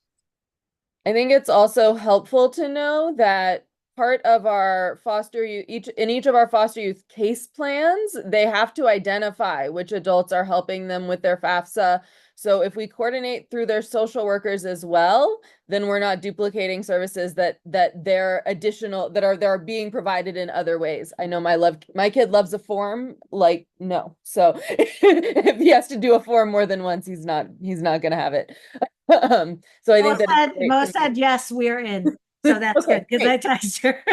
I think it's also helpful to know that part of our foster youth, each of our foster youth case plans, they have to identify which adults are helping them with their FAFSA. So if we coordinate through their social workers as well, then we're not duplicating services that they're additional, that are being provided in other ways. I know my kid loves a form, no. So if he has to do a form more than once, he's not going to have it. So I think that Mo said yes, we're in. So that's okay, good, because I texted her.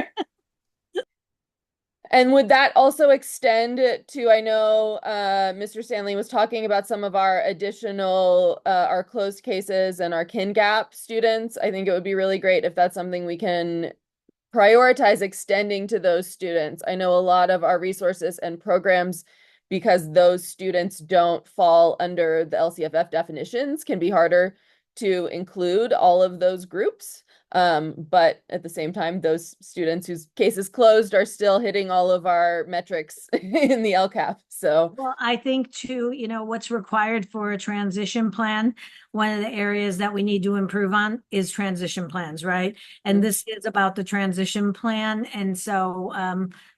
And would that also extend to, I know Mr. Stanley was talking about some of our additional, our closed cases and our KinGap students. I think it would be really great if that's something we can prioritize extending to those students. I know a lot of our resources and programs, because those students don't fall under the LCFF definitions, can be harder to include all of those groups. But at the same time, those students whose case is closed are still hitting all of our metrics in the LCAP. So, well, I think too, what's required for a transition plan, one of the areas that we need to improve on is transition plans, right? And this is about the transition plan. And so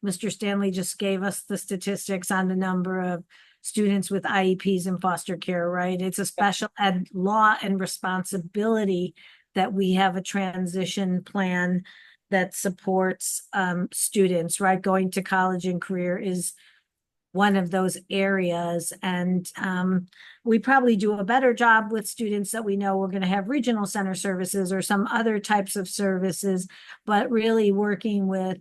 Mr. Stanley just gave us the statistics on the number of students with IEPs in foster care, right? It's a special ed law and responsibility that we have a transition plan that supports students, right? Going to college and career is one of those areas. And we probably do a better job with students that we know we're going to have regional center services or some other types of services, but really working with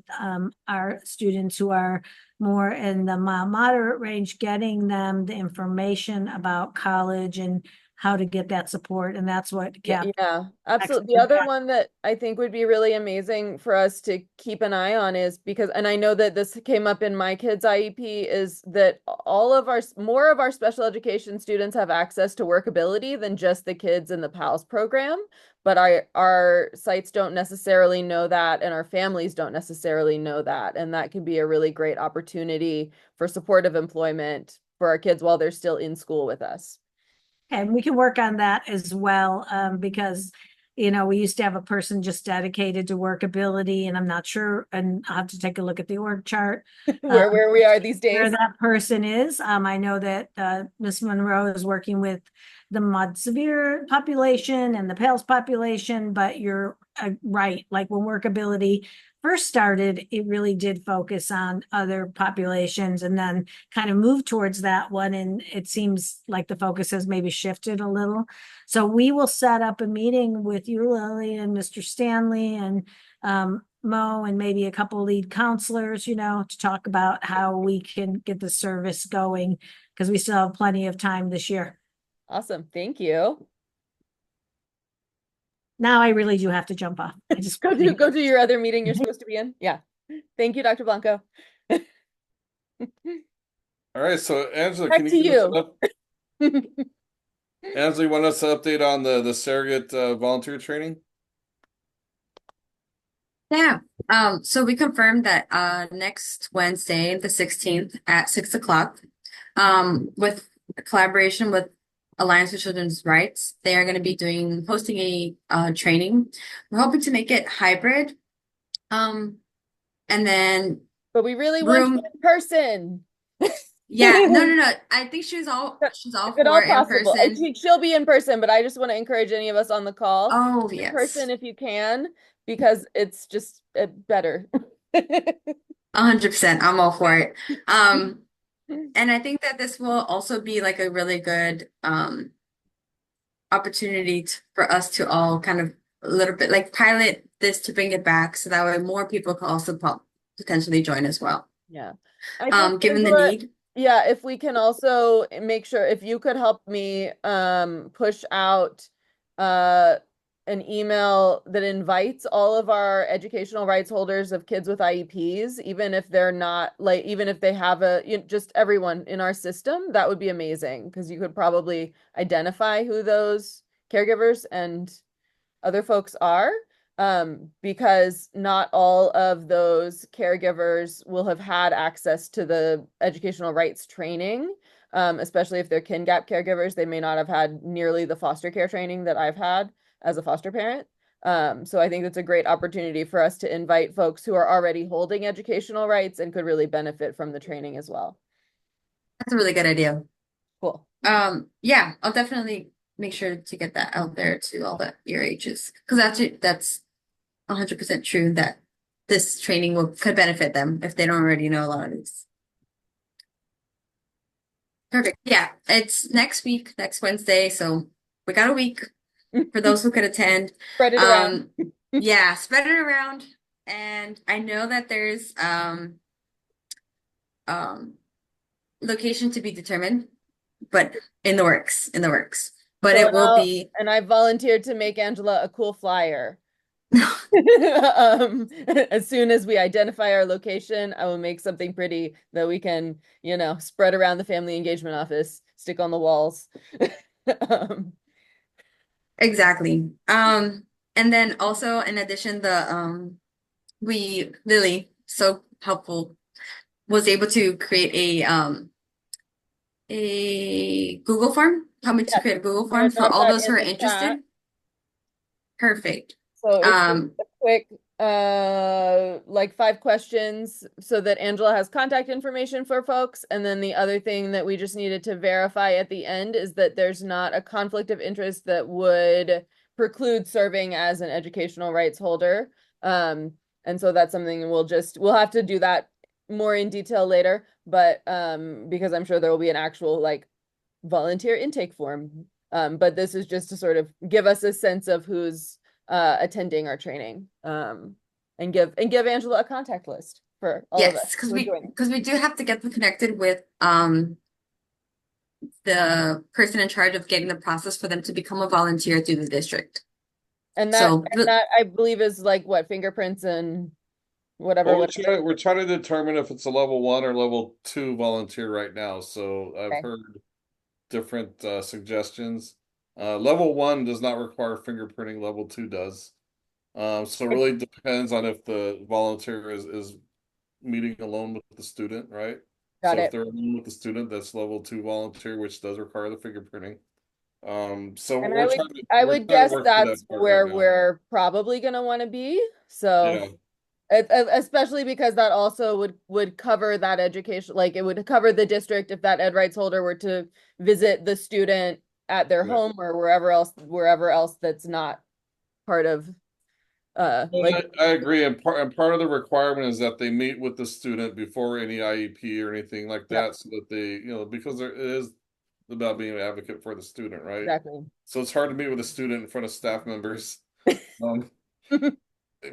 our students who are more in the mild moderate range, getting them the information about college and how to get that support. And that's what CAP. Yeah, absolutely. The other one that I think would be really amazing for us to keep an eye on is because, and I know that this came up in my kids' IEP, is that more of our special education students have access to workability than just the kids in the PALS program. But our sites don't necessarily know that, and our families don't necessarily know that. And that can be a really great opportunity for supportive employment for our kids while they're still in school with us. And we can work on that as well, because, we used to have a person just dedicated to workability, and I'm not sure, and I'll have to take a look at the org chart. Where we are these days. Where that person is. I know that Ms. Monroe is working with the MUD severe population and the PALS population, but you're right. Like when workability first started, it really did focus on other populations and then kind of moved towards that one. And it seems like the focus has maybe shifted a little. So we will set up a meeting with you, Lily, and Mr. Stanley, and Mo and maybe a couple lead counselors, you know, to talk about how we can get the service going, because we still have plenty of time this year. Awesome. Thank you. Now I really do have to jump off. I just Go do your other meeting you're supposed to be in. Yeah. Thank you, Dr. Blanco. All right, so Angela, Back can to you give us Angela, you want us to update on the surrogate volunteer training? Yeah. So we confirmed that next Wednesday, the 16th at 6 o'clock, with a collaboration with Alliance for Children's Rights, they are going to be hosting a training. We're hoping to make it hybrid. And then but we really want you in person. Yeah, no. I think she's all If at all for in possible. I person. think she'll be in person, but I just want to encourage any of us on the call Oh, in yes. person if you can, because it's just better. 100%. I'm all for it. And I think that this will also be like a really good opportunity for us to all kind of a little bit like pilot this to bring it back, so that way more people can also potentially join as well. Yeah. I think, Given the Angela, need. yeah, if we can also make sure, if you could help me push out an email that invites all of our educational rights holders of kids with IEPs, even if they're not like, even if they have just everyone in our system, that would be amazing, because you could probably identify who those caregivers and other folks are. Because not all of those caregivers will have had access to the educational rights training, especially if they're kin gap caregivers. They may not have had nearly the foster care training that I've had as a foster parent. So I think that's a great opportunity for us to invite folks who are already holding educational rights and could really benefit from the training as well. That's a really good idea. Cool. Yeah, I'll definitely make sure to get that out there to all the ERHs, because that's 100% true that this training could benefit them if they don't already know a lot of these. Perfect. Yeah, it's next week, next Wednesday, so we got a week for those who could attend. Spread it around. Yeah, spread it around. And I know that there's location to be determined, but in the works. But So it will be. And I volunteered to make Angela a cool flyer. As soon as we identify our location, I will make something pretty that we can, spread around the family engagement office, stick on the walls. Exactly. And then also in addition, Lily, so helpful, was able to create a Google form. Help me to create a Google form for all those who are interested. Perfect. So it's a quick, like 5 questions so that Angela has contact information for folks. And then the other thing that we just needed to verify at the end is that there's not a conflict of interest that would preclude serving as an educational rights holder. And so that's something we'll have to do that more in detail later, but because I'm sure there will be an actual like volunteer intake form. But this is just to sort of give us a sense of who's attending our training, and give Angela a contact list for all of us. Yes, because we do have to get them connected with the person in charge of getting the process for them to become a volunteer through the district. And that I believe is like what, fingerprints and whatever. Well, we're trying to determine if it's a level 1 or level 2 volunteer right now. So I've heard different suggestions. Level 1 does not require fingerprinting, level 2 does. So it really depends on if the volunteer is meeting alone with the student, right? If they're alone with the student, that's level 2 volunteer, which does require the fingerprinting. So I would guess that's where we're probably gonna want to be. So especially because that also would cover that education, like it would cover the district if that ed rights holder were to visit the student at their home or wherever else that's not part of I agree, and part of the requirement is that they meet with the student before any IEP or anything like that, so that they, because it is about being an advocate for the student, right? Exactly. So it's hard to meet with a student in front of staff members.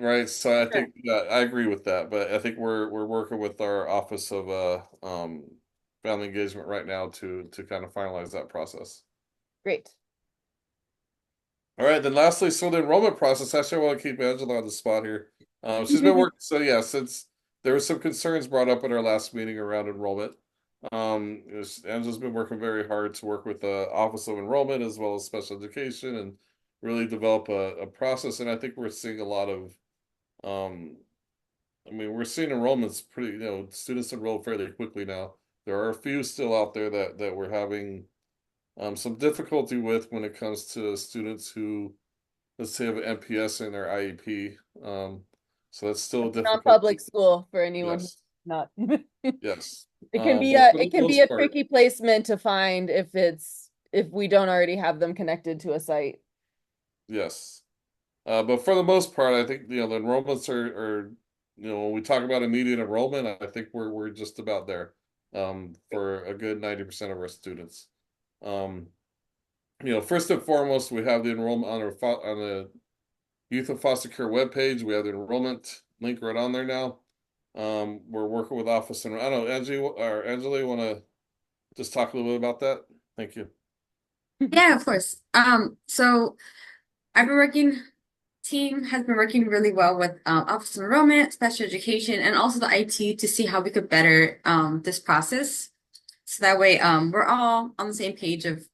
right. So I think I agree with that, but I think we're working with our Office of Family Engagement right now to kind of finalize that process. Great. All right, then lastly, so the enrollment process. Actually, I want to keep Angela on the spot here. She's been working. So yeah, since there were some concerns brought up in our last meeting around enrollment, Angela's been working very hard to work with the Office of Enrollment as well as special education and really develop a process. And I think we're seeing a lot of, I mean, we're seeing enrollments pretty, students enroll fairly quickly now. There are a few still out there that we're having some difficulty with when it comes to students who, let's say, have an NPS in their IEP. So that's still Not difficult. public school for anyone Yes. who's not. Yes. It can be But a for the it can be most a part, tricky placement to find if we don't already have them connected to a site. yes. But for the most part, I think the enrollments are when we talk about immediate enrollment, I think we're just about there for a good 90% of our students. First and foremost, we have the enrollment on the Youth and Foster Care webpage. We have the enrollment link right on there now. We're working with Office and I don't know, Angie or Angela, you want to just talk a little bit about that? Thank you. Yeah, of course. So I've been working, team has been working really well with Office of Enrollment, special education, and also the IT to see how we could better this process. So that way we're all on the same page of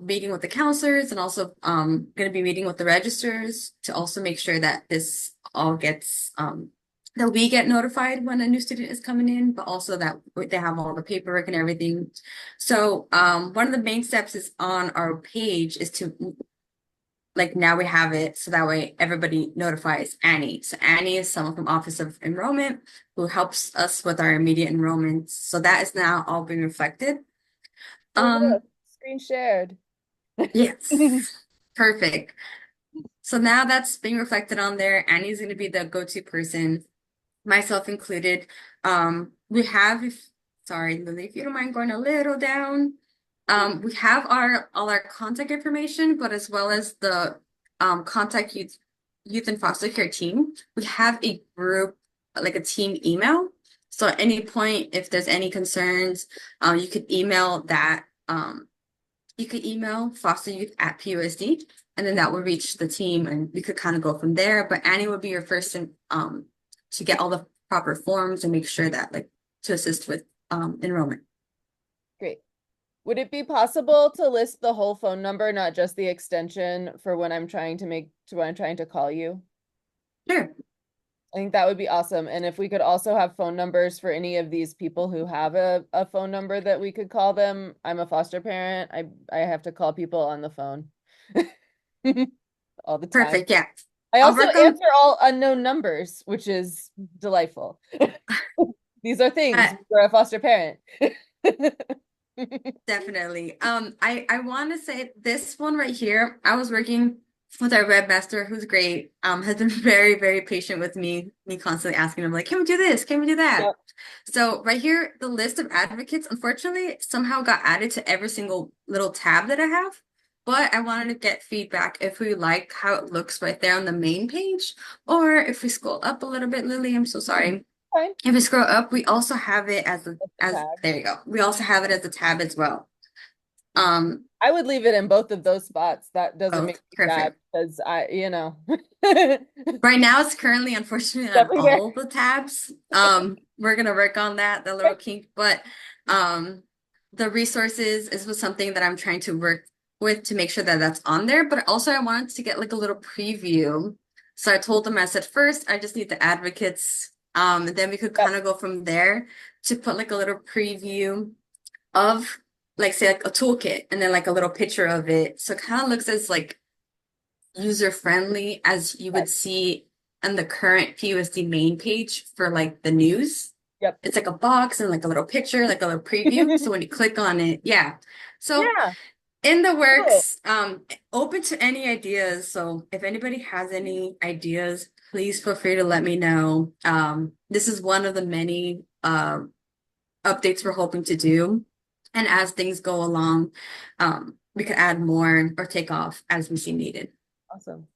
meeting with the counselors and also going to be meeting with the registers to also make sure that this all gets that we get notified when a new student is coming in, but also that they have all the paperwork and everything. So one of the main steps is on our page is to now we have it so that way everybody notifies Annie. So Annie is someone from Office of Enrollment who helps us with our immediate enrollments. So that is now all being reflected. Screen shared. Yes. Perfect. So now that's being reflected on there. Annie's going to be the go-to person, myself included. We have, sorry, Lily, if you don't mind going a little down. We have all our contact information, but as well as the contact youth and foster care team. We have a group, like a team email. So at any point, if there's any concerns, you could email that. You could email fosteryouth@PUSD, and then that will reach the team, and we could kind of go from there. But Annie would be your first to get all the proper forms and make sure that to assist with enrollment. Great. Would it be possible to list the whole phone number, not just the extension, for when I'm trying to call you? Sure. I think that would be awesome. And if we could also have phone numbers for any of these people who have a phone number that we could call them. I'm a foster parent. I have to call people on the phone all the time. Perfect. Yeah. I also answer all unknown numbers, which is delightful. These are things for a foster parent. Definitely. I want to say this one right here. I was working with our webmaster, who's great. Has been very, very patient with me constantly asking him can we do this? Can we do that? Yep. So right here, the list of advocates, unfortunately, somehow got added to every single little tab that I have. But I wanted to get feedback if we like how it looks right there on the main page, or if we scroll up a little bit, Lily, I'm so sorry. Fine. If we scroll up, we also have it as there you go. We also have it as a tab as well. I would leave it in both of those spots. That doesn't make me bad because right now it's currently unfortunately on all the tabs. We're gonna work on that, the little kink, but the resources was something that I'm trying to work with to make sure that that's on there. But also I wanted to get a little preview. So I told them, I said, first, I just need the advocates. And then we could kind of go from there to put a little preview of say a toolkit and then a little picture of it. So it kind of looks as user friendly as you would see on the current PUSD main page for the news. Yep. It's a box and a little picture, a little preview. So when you click on it, yeah. So yeah. In the works, open to any ideas. So if anybody has any ideas, please feel free to let me know. This is one of the many updates we're hoping to do. And as things go along, we could add more or take off as we see needed. Awesome.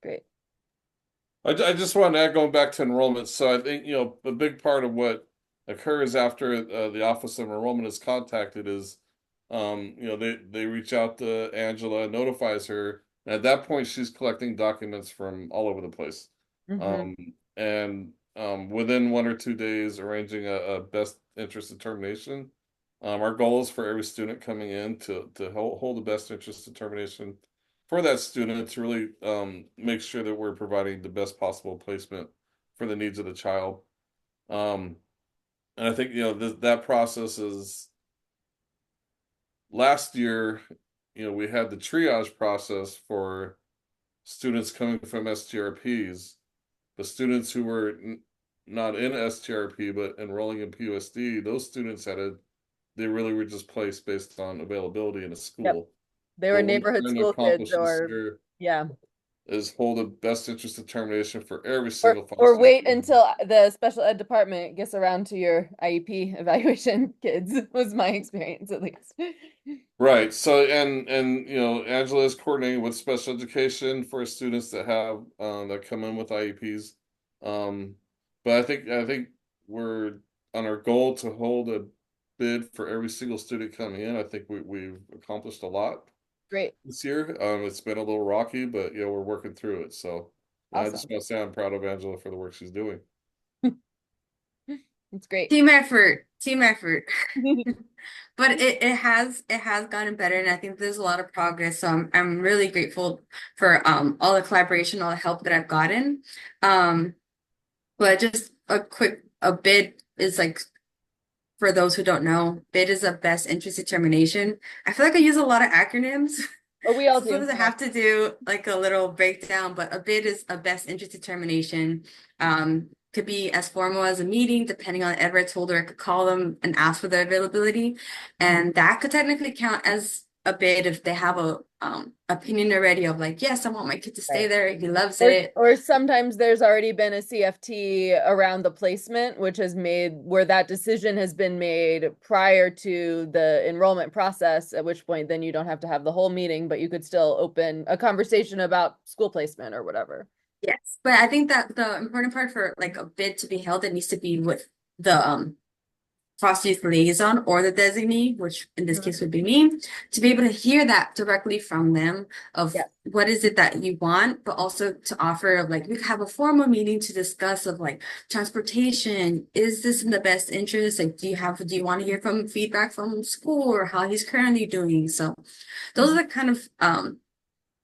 Great. I just want to add, going back to enrollment. So I think, a big part of what occurs after the Office of Enrollment is contacted is, they reach out to Angela, notifies her. And at that point, she's collecting documents from all over the place. And within 1 or 2 days, arranging a best interest determination. Our goal is for every student coming in to hold the best interest determination for that student, to really make sure that we're providing the best possible placement for the needs of the child. And I think, that process is, last year, we had the triage process for students coming from STRPs. The students who were not in STRP but enrolling in PUSD, those students they really were just placed based on availability in a school. Yep. They were neighborhood school kids, or yeah. Is hold a best interest determination for every single or wait until the special ed department gets around to your IEP evaluation kids, was my experience at least. Right. So and Angela is coordinating with special education for students that have that come in with IEPs. But I think we're on our goal to hold a bid for every single student coming in. I think we've accomplished a lot. Great. This year. It's been a little rocky, but we're working through it. So awesome. I just want to say I'm proud of Angela for the work she's doing. It's great. Team effort. But it has gotten better, and I think there's a lot of progress. So I'm really grateful for all the collaboration, all the help that I've gotten. But just a bid is like, for those who don't know, BID is a best interest determination. I feel like I use a lot of acronyms. Oh, we all do. Sometimes I have to do like a little breakdown, but a BID is a best interest determination. Could be as formal as a meeting, depending on Edward's holder. I could call them and ask for their availability. And that could technically count as a BID if they have a opinion already of like, yes, I want my kid to stay there. He loves it. Or sometimes there's already been a CFT around the placement, which has made where that decision has been made prior to the enrollment process, at which point then you don't have to have the whole meeting, but you could still open a conversation about school placement or whatever. Yes, but I think that the important part for like a bid to be held, it needs to be with the foster youth liaison or the designee, which in this case would be me, to be able to hear that directly from them of what is it that you want, but also to offer of like, we could have a formal meeting to discuss of like transportation. Is this in the best interest? Like, do you want to hear from feedback from school or how he's currently doing? So those are the kind of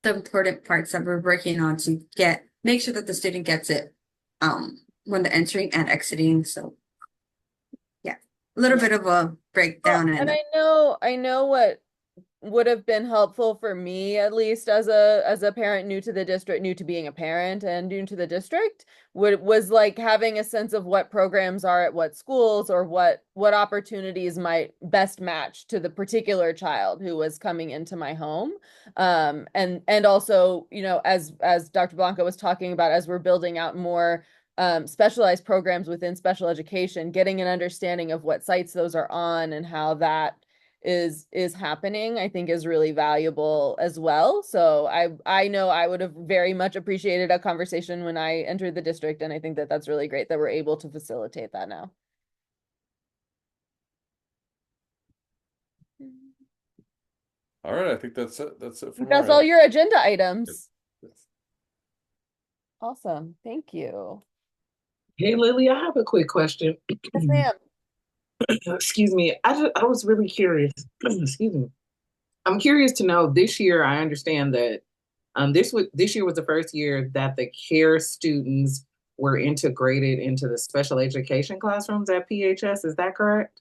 the important parts that we're working on to make sure that the student gets it when they're entering and exiting. So a little bit of a breakdown. And I know what would have been helpful for me, at least as a parent new to the district, new to being a parent and new to the district, was like having a sense of what programs are at what schools or what opportunities might best match to the particular child who was coming into my home. And also, as Dr. Blanco was talking about, as we're building out more specialized programs within special education, getting an understanding of what sites those are on and how that is happening, I think is really valuable as well. So I know I would have very much appreciated a conversation when I entered the district, and I think that that's really great that we're able to facilitate that now. All right, I think that's it. That's it. That's all your agenda items. Yes. Awesome. Thank you. Hey, Lily, I have a quick question. Yes, ma'am. Excuse me. I was really curious. Excuse me. I'm curious to know, this year, I understand that this year was the first year that the CARE students were integrated into the special education classrooms at PHS. Is that correct?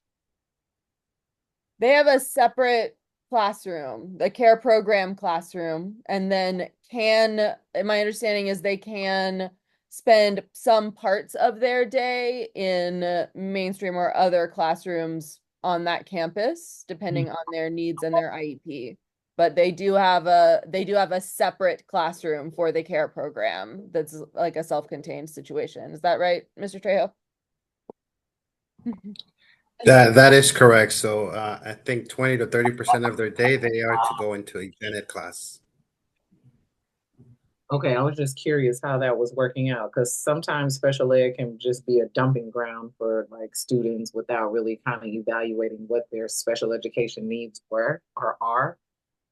They have a separate classroom, the CARE program classroom, and then my understanding is they can spend some parts of their day in mainstream or other classrooms on that campus, depending on their needs and their IEP. But they do have a separate classroom for the CARE program that's like a self-contained situation. Is that right, Mr. Trejo? That is correct. So I think 20 to 30% of their day, they are to go into a gen ed class. Okay, I was just curious how that was working out because sometimes special ed can just be a dumping ground for like students without really kind of evaluating what their special education needs were or are.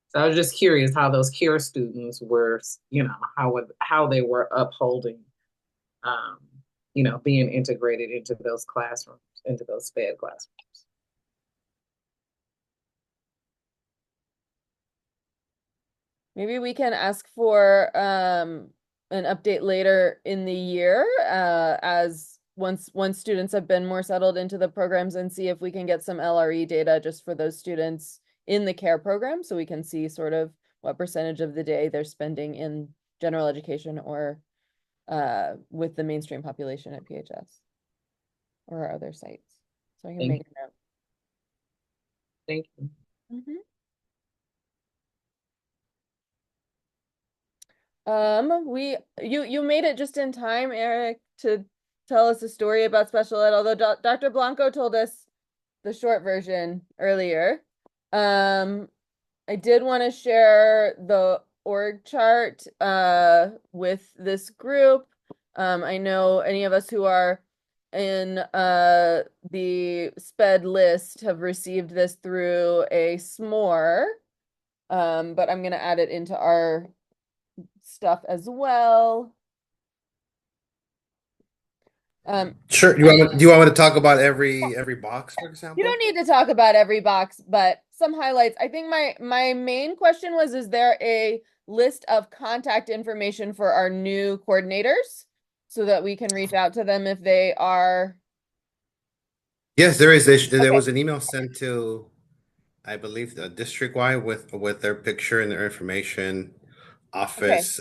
So I was just curious how those care students were, how they were upholding, um, being integrated into those classrooms, into those SPED classrooms. Maybe we can ask for an update later in the year as once students have been more settled into the programs, and see if we can get some LRE data just for those students in the care program, so we can see sort of what percentage of the day they're spending in general education or with the mainstream population at PHS or our other sites. So I can make a note. Thank you. You made it just in time, Eric, to tell us a story about special ed, although Dr. Blanco told us the short version earlier. I did want to share the org chart with this group. I know any of us who are in the SPED list have received this through a SMORE, but I'm going to add it into our stuff as well. Sure. Do you want me to talk about every box, for example? You don't need to talk about every box, but some highlights. I think my main question was, is there a list of contact information for our new coordinators so that we can reach out to them if they are? Yes, there is. There was an email sent to, I believe, the district-wide with their picture and their information office.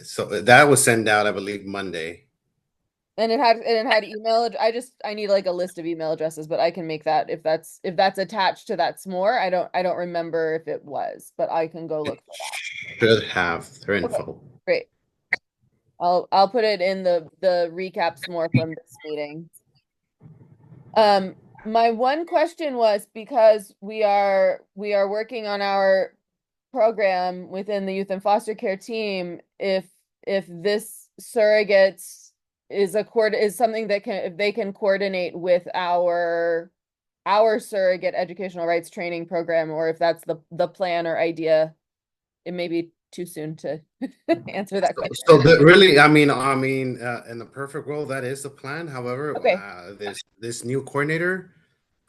So that was sent out, I believe, Monday. And it had email. I need like a list of email addresses, but I can make that if that's attached to that SMORE. I don't remember if it was, but I can go look for that. Should have their info. Great. I'll put it in the recap SMORE from this meeting. My one question was, because we are working on our program within the youth and foster care team, if this surrogates is something that if they can coordinate with our surrogate educational rights training program, or if that's the plan or idea. It may be too soon to answer that question. So really, I mean, in the perfect world, that is the plan. However, this new coordinator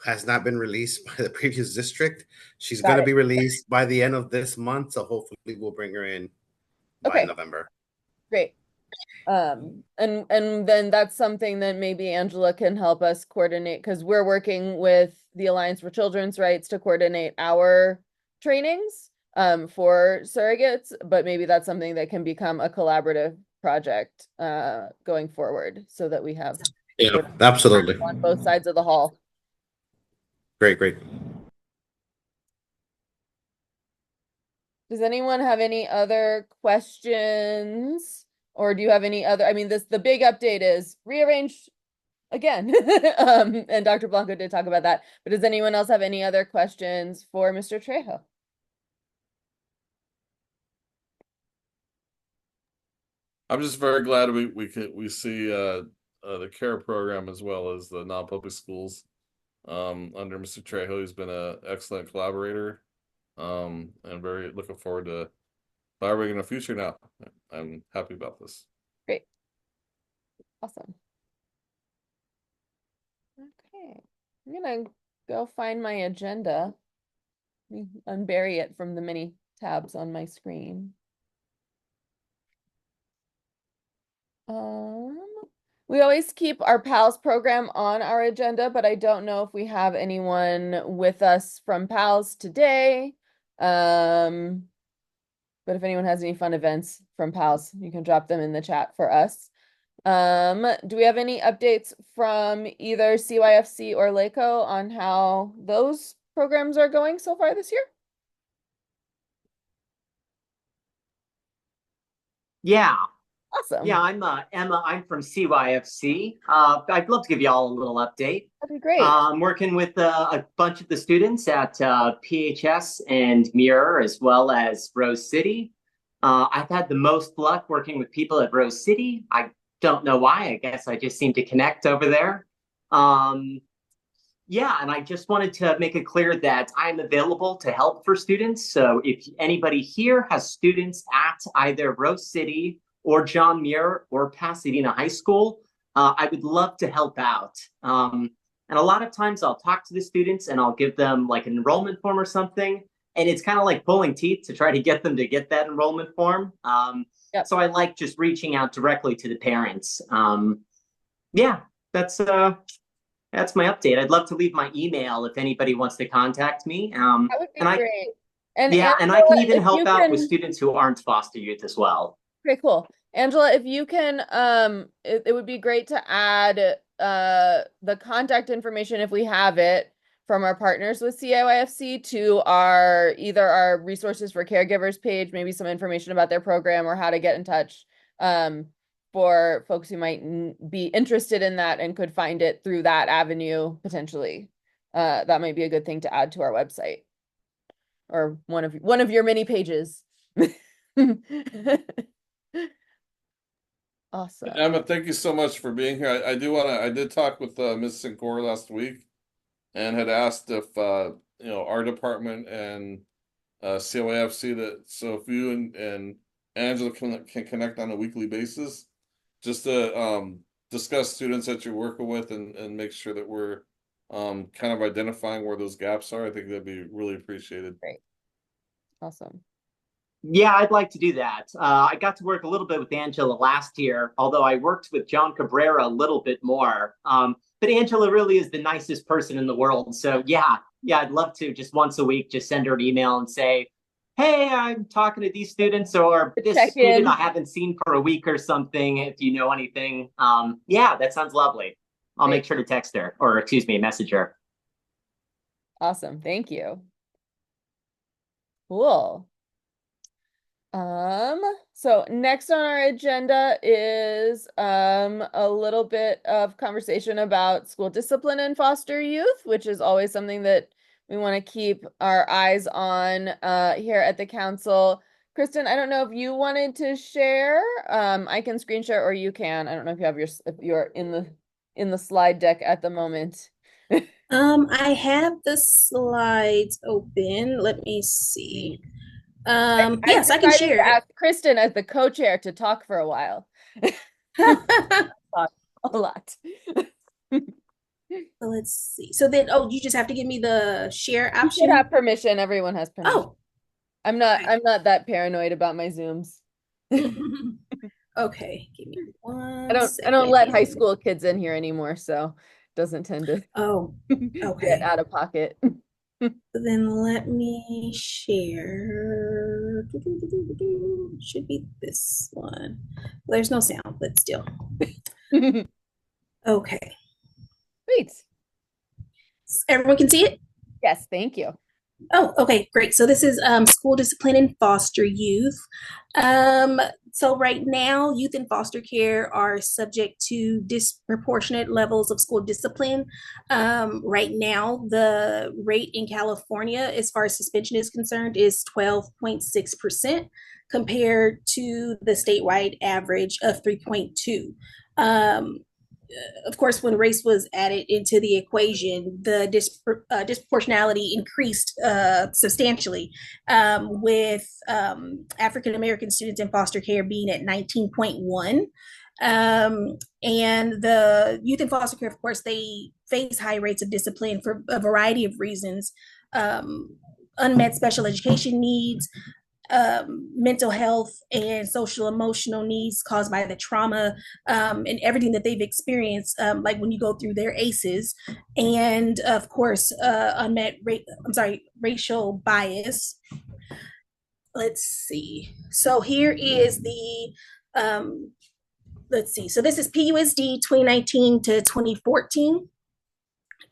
has not been released by the previous district. She's going to be released by the end of this month, so hopefully we'll bring her in by November. Great. And then that's something that maybe Angela can help us coordinate, because we're working with the Alliance for Children's Rights to coordinate our trainings for surrogates, but maybe that's something that can become a collaborative project going forward, so that we have absolutely on both sides of the hall. Great. Does anyone have any other questions? Or do you have any other? I mean, the big update is rearranged again. And Dr. Blanco did talk about that. But does anyone else have any other questions for Mr. Trejo? I'm just very glad we see the CARE program as well as the non-public schools under Mr. Trejo, who's been an excellent collaborator, and very looking forward to collaborating in the future now. I'm happy about this. Great. Awesome. Okay. I'm going to go find my agenda. Let me unbury it from the many tabs on my screen. We always keep our PALS program on our agenda, but I don't know if we have anyone with us from PALS today. But if anyone has any fun events from PALS, you can drop them in the chat for us. Do we have any updates from either CYFC or LACO on how those programs are going so far this year? Yeah. Awesome. Yeah, I'm Emma. I'm from CYFC. I'd love to give you all a little update. That'd be great. I'm working with a bunch of the students at PHS and Mirror, as well as Rose City. I've had the most luck working with people at Rose City. I don't know why. I guess I just seem to connect over there. Yeah, and I just wanted to make it clear that I'm available to help for students. So if anybody here has students at either Rose City or John Muir or Pasadena High School, I would love to help out. And a lot of times I'll talk to the students and I'll give them like an enrollment form or something. And it's kind of like pulling teeth to try to get them to get that enrollment form. So I like just reaching out directly to the parents. Yeah, that's my update. I'd love to leave my email if anybody wants to contact me. That would be great. And and I can even help out with students who aren't foster youth as well. Okay, cool. Angela, if you can, it would be great to add the contact information if we have it from our partners with CIYFC to either our resources for caregivers page, maybe some information about their program or how to get in touch for folks who might be interested in that and could find it through that avenue potentially. That might be a good thing to add to our website or one of your many pages. Awesome. Emma, thank you so much for being here. I did talk with Ms. Sincor last week and had asked if our department and CYFC so if you and Angela can connect on a weekly basis just to discuss students that you're working with and make sure that we're kind of identifying where those gaps are. I think that'd be really appreciated. Great. Awesome. Yeah, I'd like to do that. I got to work a little bit with Angela last year, although I worked with John Cabrera a little bit more. But Angela really is the nicest person in the world. So yeah, I'd love to just once a week, just send her an email and say, hey, I'm talking to these students or this student I haven't seen for a week or something. If you know anything, yeah, that sounds lovely. I'll make sure to text her or message her. Awesome. Thank you. Cool. So next on our agenda is a little bit of conversation about school discipline and foster youth, which is always something that we want to keep our eyes on here at the council. Kristen, I don't know if you wanted to share. I can screen share or you can. I don't know if you have if you're in the slide deck at the moment. I have the slides open. Let me see. Yes, I can share. Ask Kristen as the co-chair to talk for a while. A lot. Let's see. So then, you just have to give me the share option. You should have permission. Everyone has permission. Oh, I'm not that paranoid about my Zooms. Okay, give me one. I don't let high school kids in here anymore, so it doesn't tend to get out of pocket. Then let me share. Should be this one. There's no sound, but still. Okay. Great. Everyone can see it? Yes, thank you. Oh, okay, great. So this is school discipline and foster youth. So right now, youth in foster care are subject to disproportionate levels of school discipline. Right now, the rate in California, as far as suspension is concerned, is 12.6% compared to the statewide average of 3.2%. Of course, when race was added into the equation, the disproportionality increased substantially, with African American students in foster care being at 19.1. And the youth in foster care, of course, they face high rates of discipline for a variety of reasons: unmet special education needs, mental health and social emotional needs caused by the trauma and everything that they've experienced, like when you go through their ACEs, and of course racial bias. Let's see. So here is the let's see. So this is PUSD 2019 to 2014.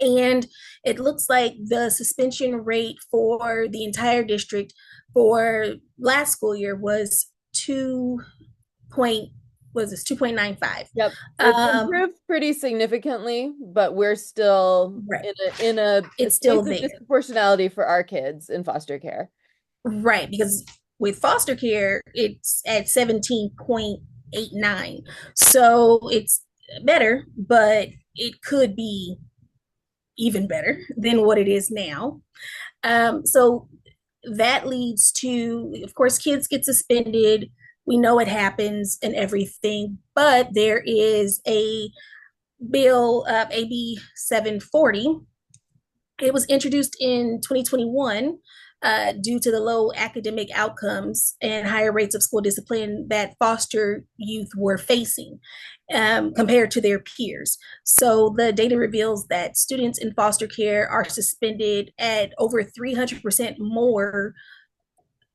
And it looks like the suspension rate for the entire district for last school year was 2.95. Yep. It's improved pretty significantly, but we're still in a it's still there. Disproportionality for our kids in foster care. Right, because with foster care, it's at 17.89. So it's better, but it could be even better than what it is now. So that leads to, of course, kids get suspended. We know it happens and everything, but there is a bill, AB 740. It was introduced in 2021 due to the low academic outcomes and higher rates of school discipline that foster youth were facing compared to their peers. So the data reveals that students in foster care are suspended at over 300% more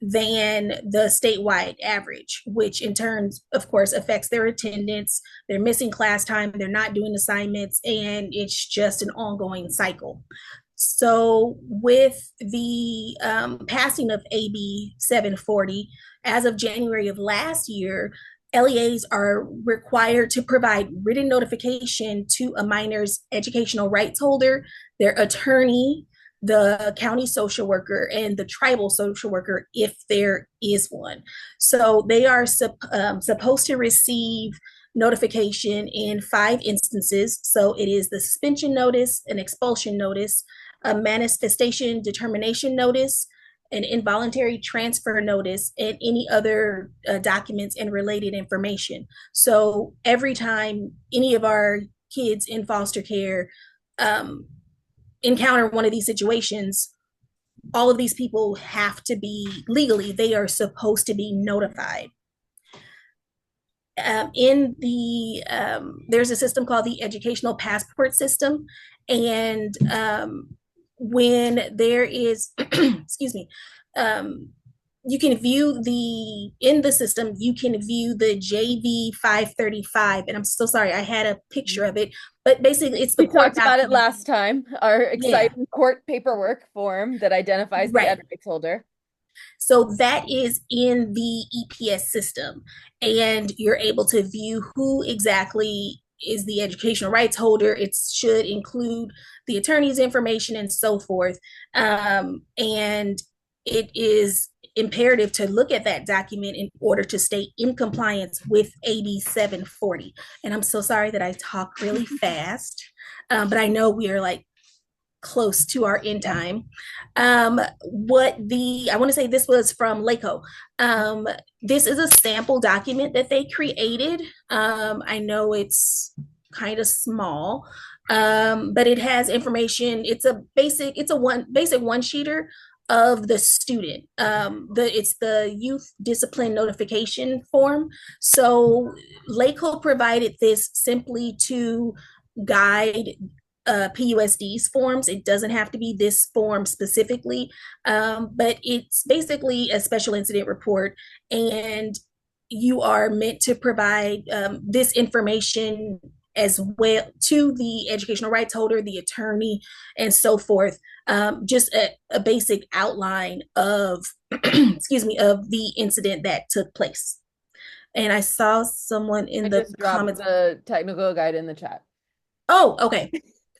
than the statewide average, which in turn, of course, affects their attendance. They're missing class time, they're not doing assignments, and it's just an ongoing cycle. So with the passing of AB 740, as of January of last year, LEAs are required to provide written notification to a minor's educational rights holder, their attorney, the county social worker, and the tribal social worker, if there is one. So they are supposed to receive notification in 5 instances. So it is the suspension notice, an expulsion notice, a manifestation determination notice, an involuntary transfer notice, and any other documents and related information. So every time any of our kids in foster care encounter one of these situations, all of these people have to be legally, they are supposed to be notified. In the there's a system called the educational passport system, and when there is excuse me, you can view in the system, you can view the JV 535, and I'm so sorry, I had a picture of it, but basically it's the we talked about it last time, our exciting court paperwork form that identifies the ed rights holder. So that is in the EPS system, and you're able to view who exactly is the educational rights holder. It should include the attorney's information and so forth. And it is imperative to look at that document in order to stay in compliance with AB 740. And I'm so sorry that I talk really fast, but I know we are like close to our end time. I want to say this was from LACO. This is a sample document that they created. I know it's kind of small, but it has information. It's a basic one-sheeter of the student. It's the youth discipline notification form. So LACO provided this simply to guide PUSD's forms. It doesn't have to be this form specifically, but it's basically a special incident report, and you are meant to provide this information as well to the educational rights holder, the attorney, and so forth. Just a basic outline of excuse me, of the incident that took place. And I saw someone in the comments, the technical guide in the chat. Oh, okay.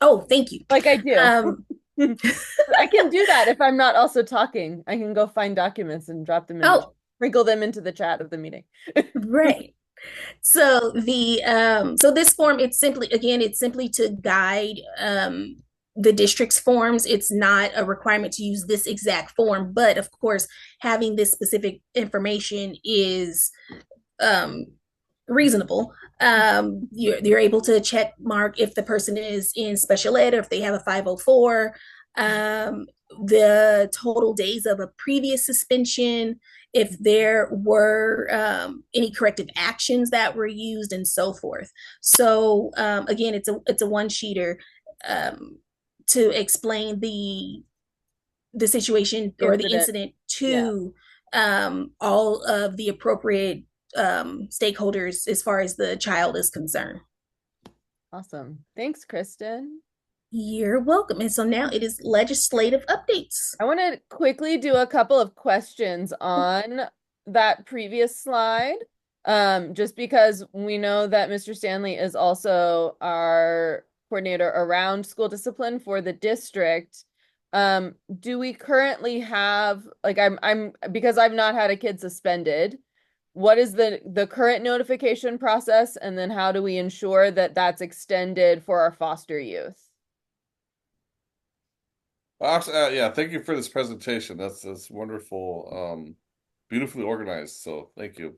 Oh, thank you. Like I do. I can do that if I'm not also talking. I can go find documents and drop them in, sprinkle them into the chat of the meeting. Right. So so this form, it's simply to guide the district's forms. It's not a requirement to use this exact form, but of course, having this specific information is reasonable. You're able to check mark if the person is in special ed or if they have a 504, the total days of a previous suspension, if there were any corrective actions that were used, and so forth. So again, it's a one-sheeter to explain the situation or the incident to all of the appropriate stakeholders as far as the child is concerned. Awesome. Thanks, Kristen. You're welcome. And so now it is legislative updates. I want to quickly do a couple of questions on that previous slide, just because we know that Mr. Stanley is also our coordinator around school discipline for the district. do we currently have, like, because I've not had a kid suspended, what is the current notification process? And then how do we ensure that that's extended for our foster youth? Yeah, thank you for this presentation. That's wonderful. Beautifully organized. So thank you.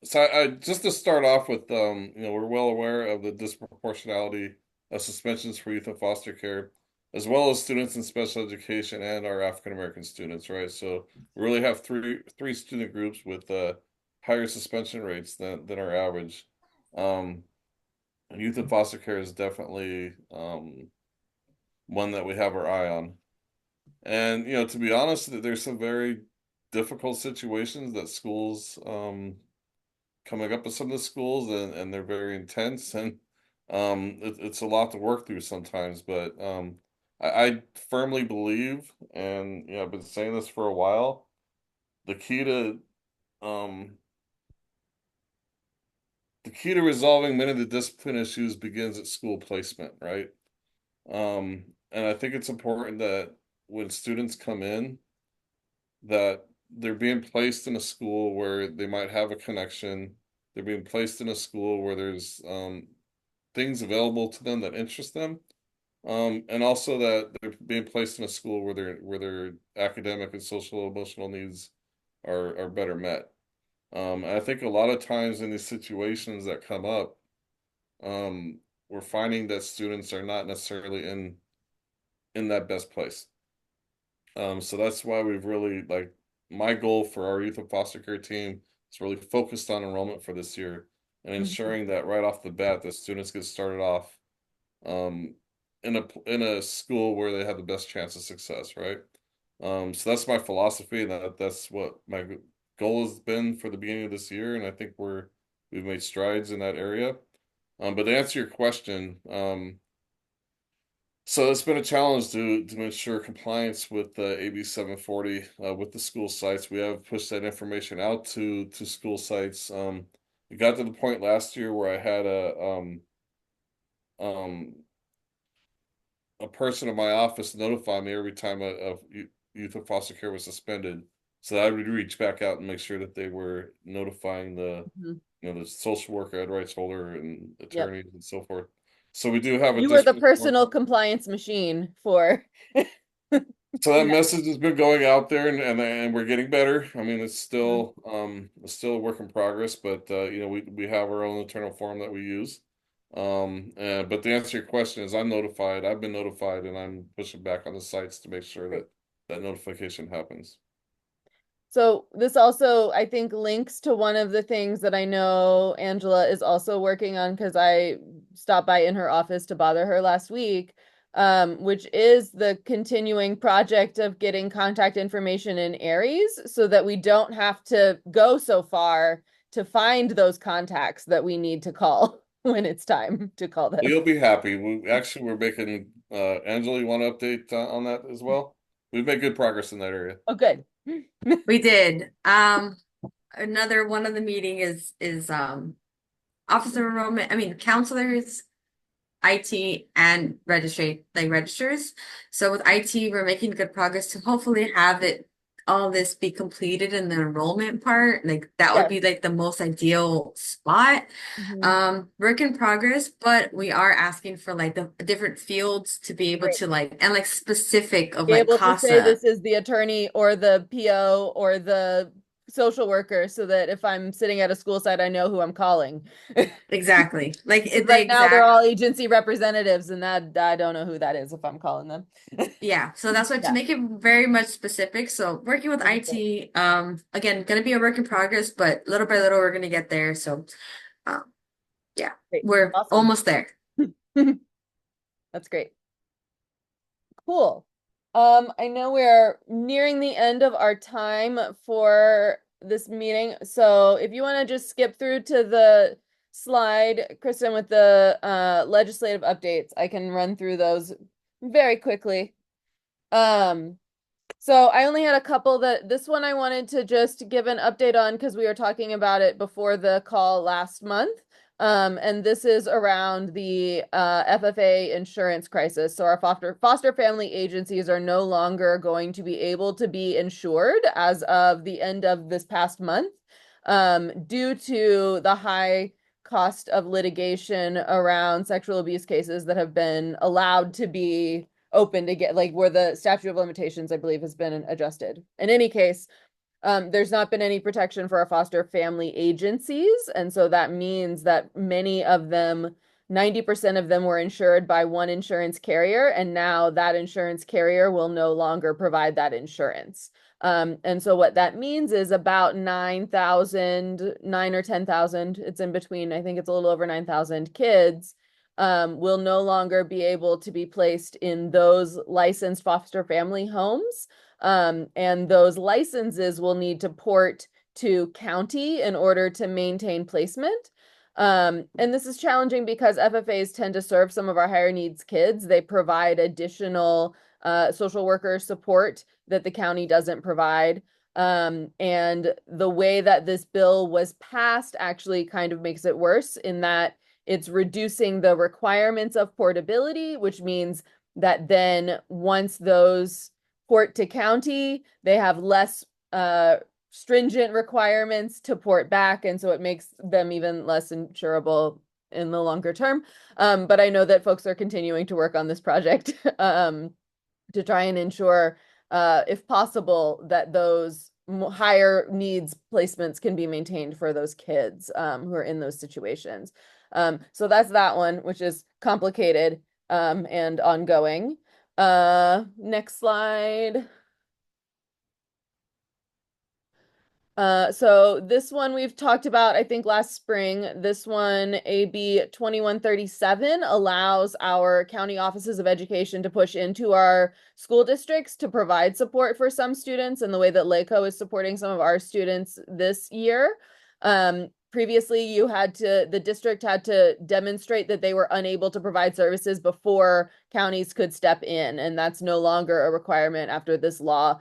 So I just to start off with, we're well aware of the disproportionality of suspensions for youth in foster care, as well as students in special education and our African American students, right? So we really have three student groups with higher suspension rates than our average. And youth in foster care is definitely one that we have our eye on. And to be honest, there's some very difficult situations that schools coming up with some of the schools, and they're very intense, and it's a lot to work through sometimes. But I firmly believe, and I've been saying this for a while, the key to resolving many of the discipline issues begins at school placement, right? And I think it's important that when students come in, that they're being placed in a school where they might have a connection. They're being placed in a school where there's things available to them that interest them, and also that they're being placed in a school where their academic and social emotional needs are better met. I think a lot of times in these situations that come up, we're finding that students are not necessarily in that best place. So that's why we've really, like, my goal for our youth and foster care team is really focused on enrollment for this year and ensuring that right off the bat the students get started off in a school where they have the best chance of success, right? So that's my philosophy, and that's what my goal has been for the beginning of this year, and I think we've made strides in that area. But to answer your question, so it's been a challenge to ensure compliance with AB 740 with the school sites. We have pushed that information out to school sites. We got to the point last year where I had a person in my office notify me every time a youth in foster care was suspended, so I would reach back out and make sure that they were notifying the the social worker, ed rights holder, and attorneys and so forth. So we do have You were the personal compliance machine for. So that message has been going out there, and we're getting better. I mean, it's still a work in progress, but we have our own internal form that we use. But to answer your question, is I've been notified, and I'm pushing back on the sites to make sure that notification happens. So this also, I think, links to one of the things that I know Angela is also working on, because I stopped by in her office to bother her last week, which is the continuing project of getting contact information in Aries so that we don't have to go so far to find those contacts that we need to call when it's time to call them. You'll be happy. We're making, Angela, you want to update on that as well? We've made good progress in that area. Oh, good. We did. Another one of the meeting is officer enrollment, counselors, IT, and registers. So with IT, we're making good progress to hopefully have all this be completed in the enrollment part. Like that would be like the most ideal spot. Work in progress, but we are asking for like the different fields to be able to specific of like able CASA. to say this is the attorney or the PO or the social worker, so that if I'm sitting at a school site, I know who I'm calling. Exactly. Now they're all agency representatives, and that I don't know who that is if I'm calling them. Yeah, so that's why to make it very much specific. So working with IT, again, gonna be a work in progress, but little by little we're gonna get there. So yeah, we're almost there. That's great. Cool. I know we're nearing the end of our time for this meeting, so if you want to just skip through to the slide, Kristen, with the legislative updates, I can run through those very quickly. So I only had a couple. This one I wanted to just give an update on because we were talking about it before the call last month. And this is around the FFA insurance crisis. So our foster family agencies are no longer going to be able to be insured as of the end of this past month, due to the high cost of litigation around sexual abuse cases that have been allowed to be open to get, like, where the statute of limitations, I believe, has been adjusted. In any case, there's not been any protection for our foster family agencies. And so that means that many of them, 90% of them, were insured by one insurance carrier. And now that insurance carrier will no longer provide that insurance. And so what that means is about 9,000, 9 or 10,000, it's in between, I think it's a little over 9,000 kids, will no longer be able to be placed in those licensed foster family homes. And those licenses will need to port to county in order to maintain placement. And this is challenging because FFAs tend to serve some of our higher needs kids. They provide additional social worker support that the county doesn't provide. And the way that this bill was passed actually kind of makes it worse in that it's reducing the requirements of portability, which means that then once those port to county, they have less stringent requirements to port back, and so it makes them even less insurable in the longer term. But I know that folks are continuing to work on this project to try and ensure, if possible, that those higher needs placements can be maintained for those kids who are in those situations. So that's that one, which is complicated and ongoing. Next slide. So this one we've talked about, I think, last spring. This one, AB 2137, allows our county offices of education to push into our school districts to provide support for some students in the way that LACO is supporting some of our students this year. Previously, the district had to demonstrate that they were unable to provide services before counties could step in, and that's no longer a requirement after this law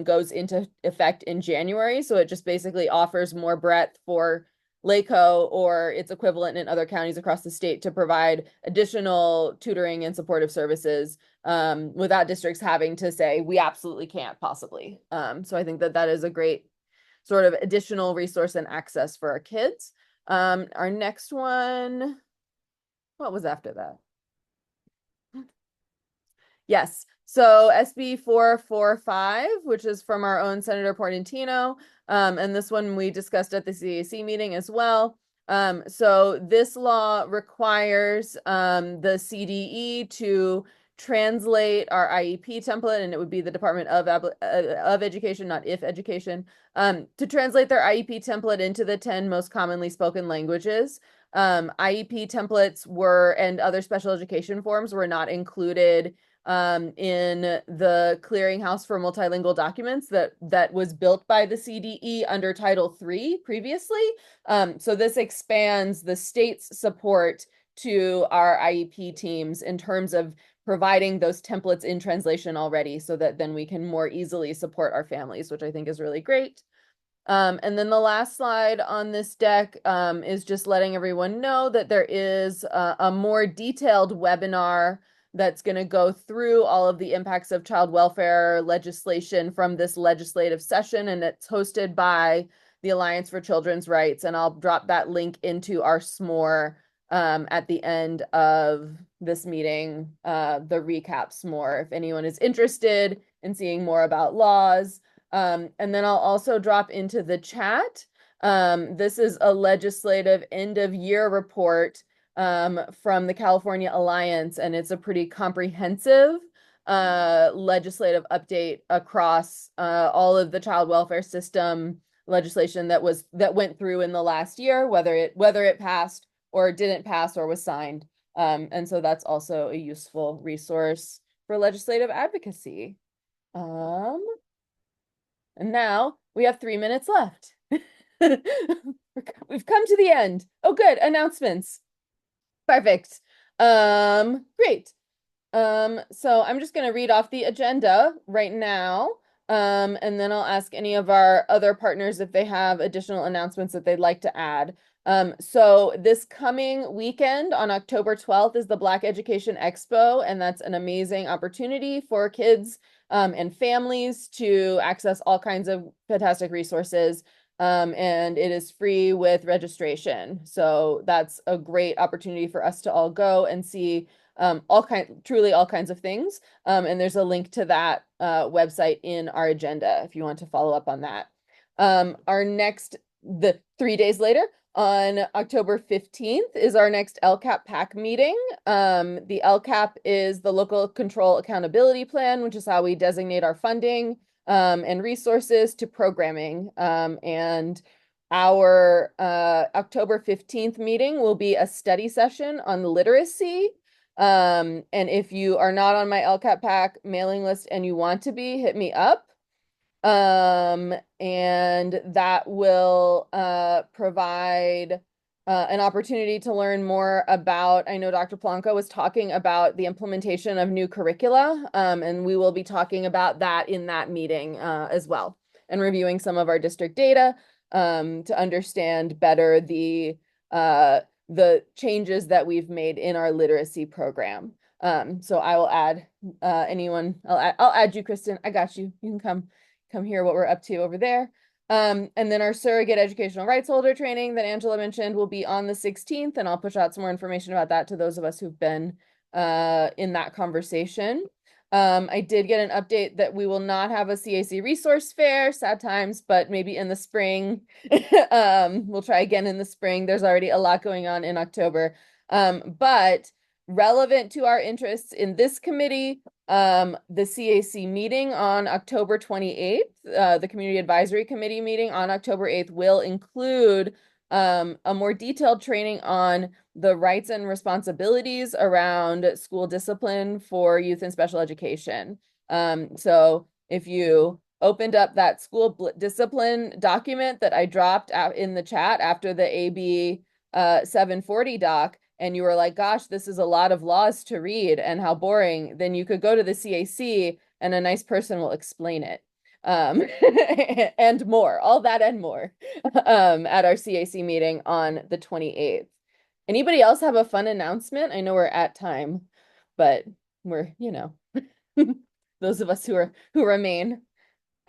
goes into effect in January. So it just basically offers more breadth for LACO or its equivalent in other counties across the state to provide additional tutoring and supportive services without districts having to say, we absolutely can't possibly. So I think that that is a great sort of additional resource and access for our kids. Our next one, what was after that? Yes, so SB 445, which is from our own Senator Portantino, and this one we discussed at the CAC meeting as well. So this law requires the CDE to translate our IEP template, and it would be the Department of Education, not IF Education, to translate their IEP template into the 10 most commonly spoken languages. IEP templates and other special education forms were not included in the clearinghouse for multilingual documents that was built by the CDE under Title III previously. So this expands the state's support to our IEP teams in terms of providing those templates in translation already, so that then we can more easily support our families, which I think is really great. And then the last slide on this deck is just letting everyone know that there is a more detailed webinar that's going to go through all of the impacts of child welfare legislation from this legislative session, and it's hosted by the Alliance for Children's Rights, and I'll drop that link into our SMORE at the end of this meeting, the recap SMORE, if anyone is interested in seeing more about laws. And then I'll also drop into the chat. This is a legislative end of year report from the California Alliance, and it's a pretty comprehensive legislative update across all of the child welfare system legislation that went through in the last year, whether it passed or didn't pass or was signed. And so that's also a useful resource for legislative advocacy. And now we have 3 minutes left. We've come to the end. Oh, good. Announcements. Perfect. Great. So I'm just going to read off the agenda right now. And then I'll ask any of our other partners if they have additional announcements that they'd like to add. So this coming weekend on October 12th is the Black Education Expo, and that's an amazing opportunity for kids and families to access all kinds of fantastic resources. And it is free with registration. So that's a great opportunity for us to all go and see truly all kinds of things. And there's a link to that website in our agenda if you want to follow up on that. The 3 days later, on October 15th is our next LCAP PAC meeting. The LCAP is the Local Control Accountability Plan, which is how we designate our funding and resources to programming. And our October 15th meeting will be a study session on literacy. And if you are not on my LCAP PAC mailing list and you want to be, hit me up. And that will provide an opportunity to learn more about, I know Dr. Plonka was talking about the implementation of new curricula, and we will be talking about that in that meeting as well, and reviewing some of our district data to understand better the changes that we've made in our literacy program. So I will add I'll add you, Kristen. I got you. You can come hear what we're up to over there. And then our surrogate educational rights holder training that Angela mentioned will be on the 16th, and I'll push out some more information about that to those of us who've been in that conversation. I did get an update that we will not have a CAC resource fair, sad times, but maybe in the spring. We'll try again in the spring. There's already a lot going on in October. But relevant to our interests in this committee, the CAC meeting on October 28th, the Community Advisory Committee meeting on October 8th will include a more detailed training on the rights and responsibilities around school discipline for youth in special education. So if you opened up that school discipline document that I dropped out in the chat after the AB 740 doc, and you were like, gosh, this is a lot of laws to read and how boring, then you could go to the CAC and a nice person will explain it. And more, all that and more at our CAC meeting on the 28th. Anybody else have a fun announcement? I know we're at time, but we're, those of us who remain.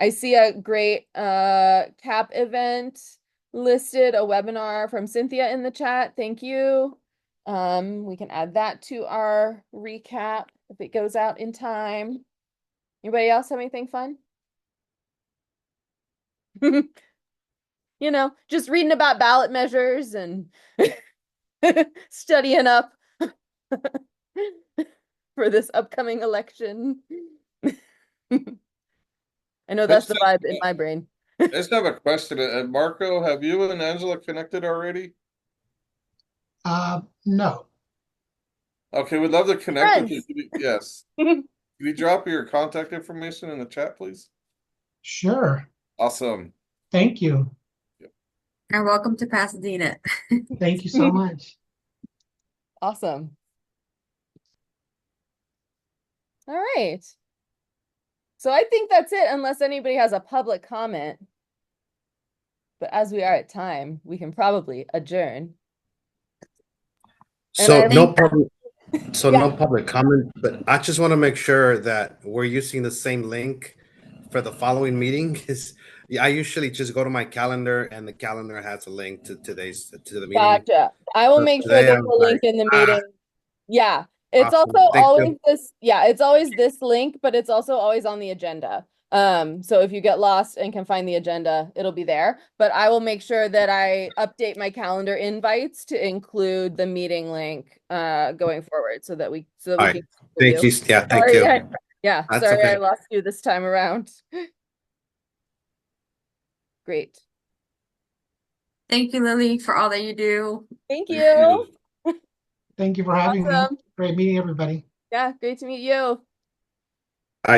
I see a great CAP event listed, a webinar from Cynthia in the chat. Thank you. We can add that to our recap if it goes out in time. Anybody else have anything fun? Just reading about ballot measures and studying up for this upcoming election. I know that's the vibe in my brain. I just have a question. Marco, have you and Angela connected already? No. Okay, we'd love to connect with you. Yes. Can you drop your contact information in the chat, please? Sure. Awesome. Thank you. And welcome to Pasadena. Thank you so much. Awesome. All right. So I think that's it, unless anybody has a public comment. But as we are at time, we can probably adjourn. So no public comment, but I just want to make sure that we're using the same link for the following meeting. I usually just go to my calendar and the calendar has a link to the meeting. Gotcha. I will make sure there's a link in the meeting. Yeah. It's Awesome. also Thank always you. this, it's always this link, but it's also always on the agenda. So if you get lost and can find the agenda, it'll be there. But I will make sure that I update my calendar invites to include the meeting link going forward so that we All can right. Thank you. Yeah, thank sorry, you. That's sorry okay. I lost you this time around. Great. Thank you, Lily, for all that you do. Thank you. Thank you for having me. Awesome. Great meeting everybody. Yeah, great to meet you.